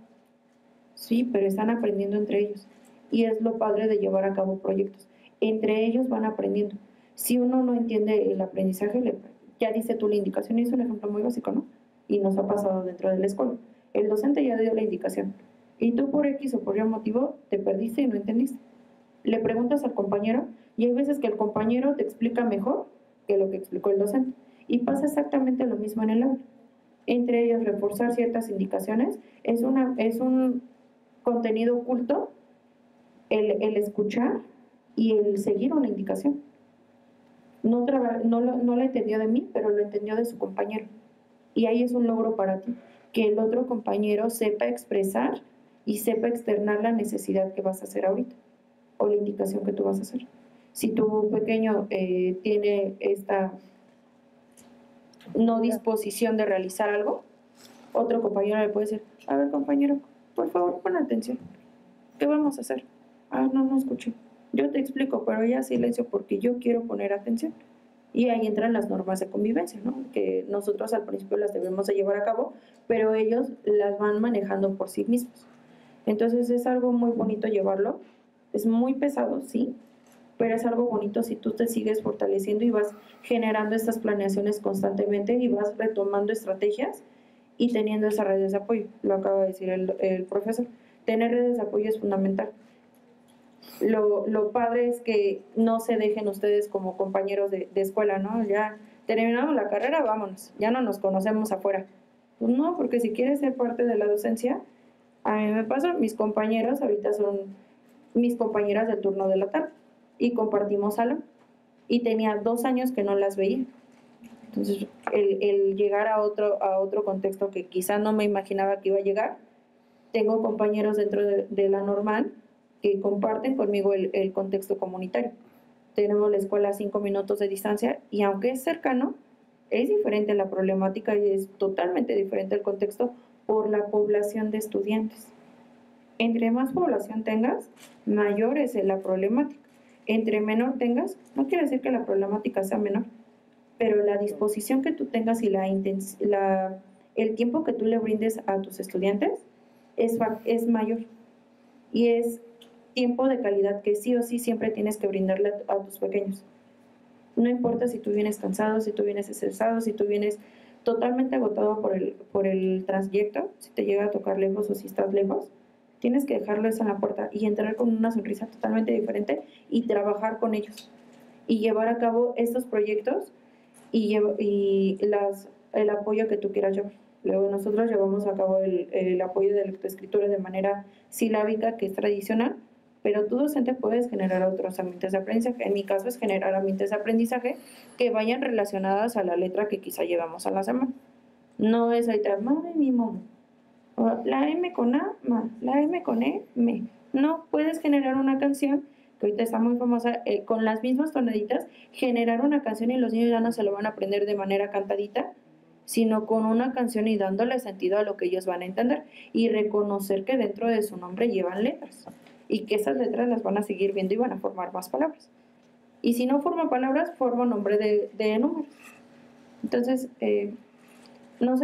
Sí, pero están aprendiendo entre ellos. Y es lo padre de llevar a cabo proyectos. Entre ellos van aprendiendo. Si uno no entiende el aprendizaje, ya dice tú la indicación, y es un ejemplo muy básico, ¿no? Y nos ha pasado dentro de la escuela. El docente ya dio la indicación. Y tú por X o por Y motivo te perdiste y no entendiste. Le preguntas al compañero y hay veces que el compañero te explica mejor que lo que explicó el docente. Y pasa exactamente lo mismo en el aula. Entre ellos reforzar ciertas indicaciones es un contenido oculto el escuchar y el seguir una indicación. No la entendió de mí, pero lo entendió de su compañero. Y ahí es un logro para ti, que el otro compañero sepa expresar y sepa externar la necesidad que vas a hacer ahorita o la indicación que tú vas a hacer. Si tu pequeño tiene esta no disposición de realizar algo, otro compañero le puede decir, a ver compañero, por favor pon atención, ¿qué vamos a hacer? No escuché, yo te explico, pero ya silencio porque yo quiero poner atención. Y ahí entran las normas de convivencia, ¿no? Que nosotros al principio las debemos de llevar a cabo, pero ellos las van manejando por sí mismos. Entonces es algo muy bonito llevarlo, es muy pesado, sí, pero es algo bonito si tú te sigues fortaleciendo y vas generando estas planeaciones constantemente y vas retomando estrategias y teniendo esas redes de apoyo. Lo acaba de decir el profesor. Tener redes de apoyo es fundamental. Lo padre es que no se dejen ustedes como compañeros de escuela, ¿no? Ya terminamos la carrera, vámonos, ya no nos conocemos afuera. Pues no, porque si quieres ser parte de la docencia, a mí me pasa, mis compañeros ahorita son mis compañeras del turno de la tarde y compartimos salón y tenía 2 años que no las veía Entonces, el llegar a otro contexto que quizá no me imaginaba que iba a llegar, tengo compañeros dentro de la normal que comparten conmigo el contexto comunitario. Tenemos la escuela a 5 minutos de distancia y aunque es cercano, es diferente la problemática y es totalmente diferente el contexto por la población de estudiantes. Entre más población tengas, mayor es la problemática. Entre menor tengas, no quiere decir que la problemática sea menor, pero la disposición que tú tengas y el tiempo que tú le brindes a tus estudiantes es mayor. Y es tiempo de calidad que sí o sí siempre tienes que brindarle a tus pequeños. No importa si tú vienes cansado, si tú vienes estresado, si tú vienes totalmente agotado por el trayecto, si te llega a tocar lejos o si estás lejos, tienes que dejarlo eso en la puerta y entrar con una sonrisa totalmente diferente y trabajar con ellos y llevar a cabo estos proyectos y el apoyo que tú quieras llevar. Luego nosotros llevamos a cabo el apoyo de lectoescritura de manera silábica, que es tradicional, pero tú docente puedes generar otros ambientes de aprendizaje. En mi caso es generar ambientes de aprendizaje que vayan relacionadas a la letra que quizá llevamos a la semana. No es ahorita, madre mi momo, la M con A, ma, la M con E, me. No, puedes generar una canción que ahorita está muy famosa, con las mismas tonaditas, generar una canción y los niños ya no se lo van a aprender de manera cantadita, sino con una canción y dándole sentido a lo que ellos van a entender y reconocer que dentro de su nombre llevan letras y que esas letras las van a seguir viendo y van a formar más palabras. Y si no forman palabras, forman nombre de números. Entonces, no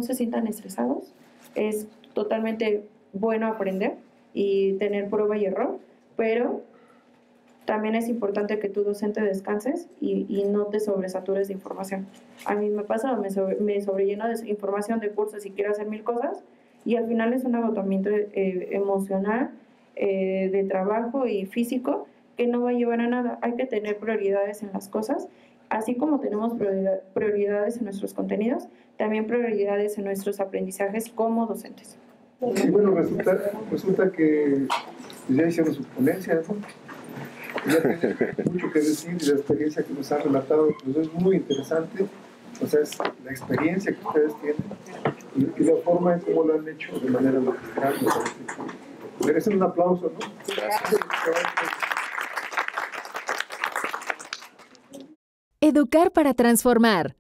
se sientan estresados, es totalmente bueno aprender y tener prueba y error, pero también es importante que tú docente descanses y no te sobresatures de información. A mí me pasa, me sobrelleno de información de cursos y quiero hacer 1000 cosas y al final es un agotamiento emocional, de trabajo y físico que no va a llevar a nada. Hay que tener prioridades en las cosas, así como tenemos prioridades en nuestros contenidos, también prioridades en nuestros aprendizajes como docentes. Sí, bueno, resulta que ya hicieron su ponencia, ¿no? Ya tiene mucho que decir y la experiencia que nos han relatado pues es muy interesante. O sea, es la experiencia que ustedes tienen y la forma en cómo lo han hecho de manera magistral. Merecen un aplauso, ¿no? Gracias. Educar para transformar.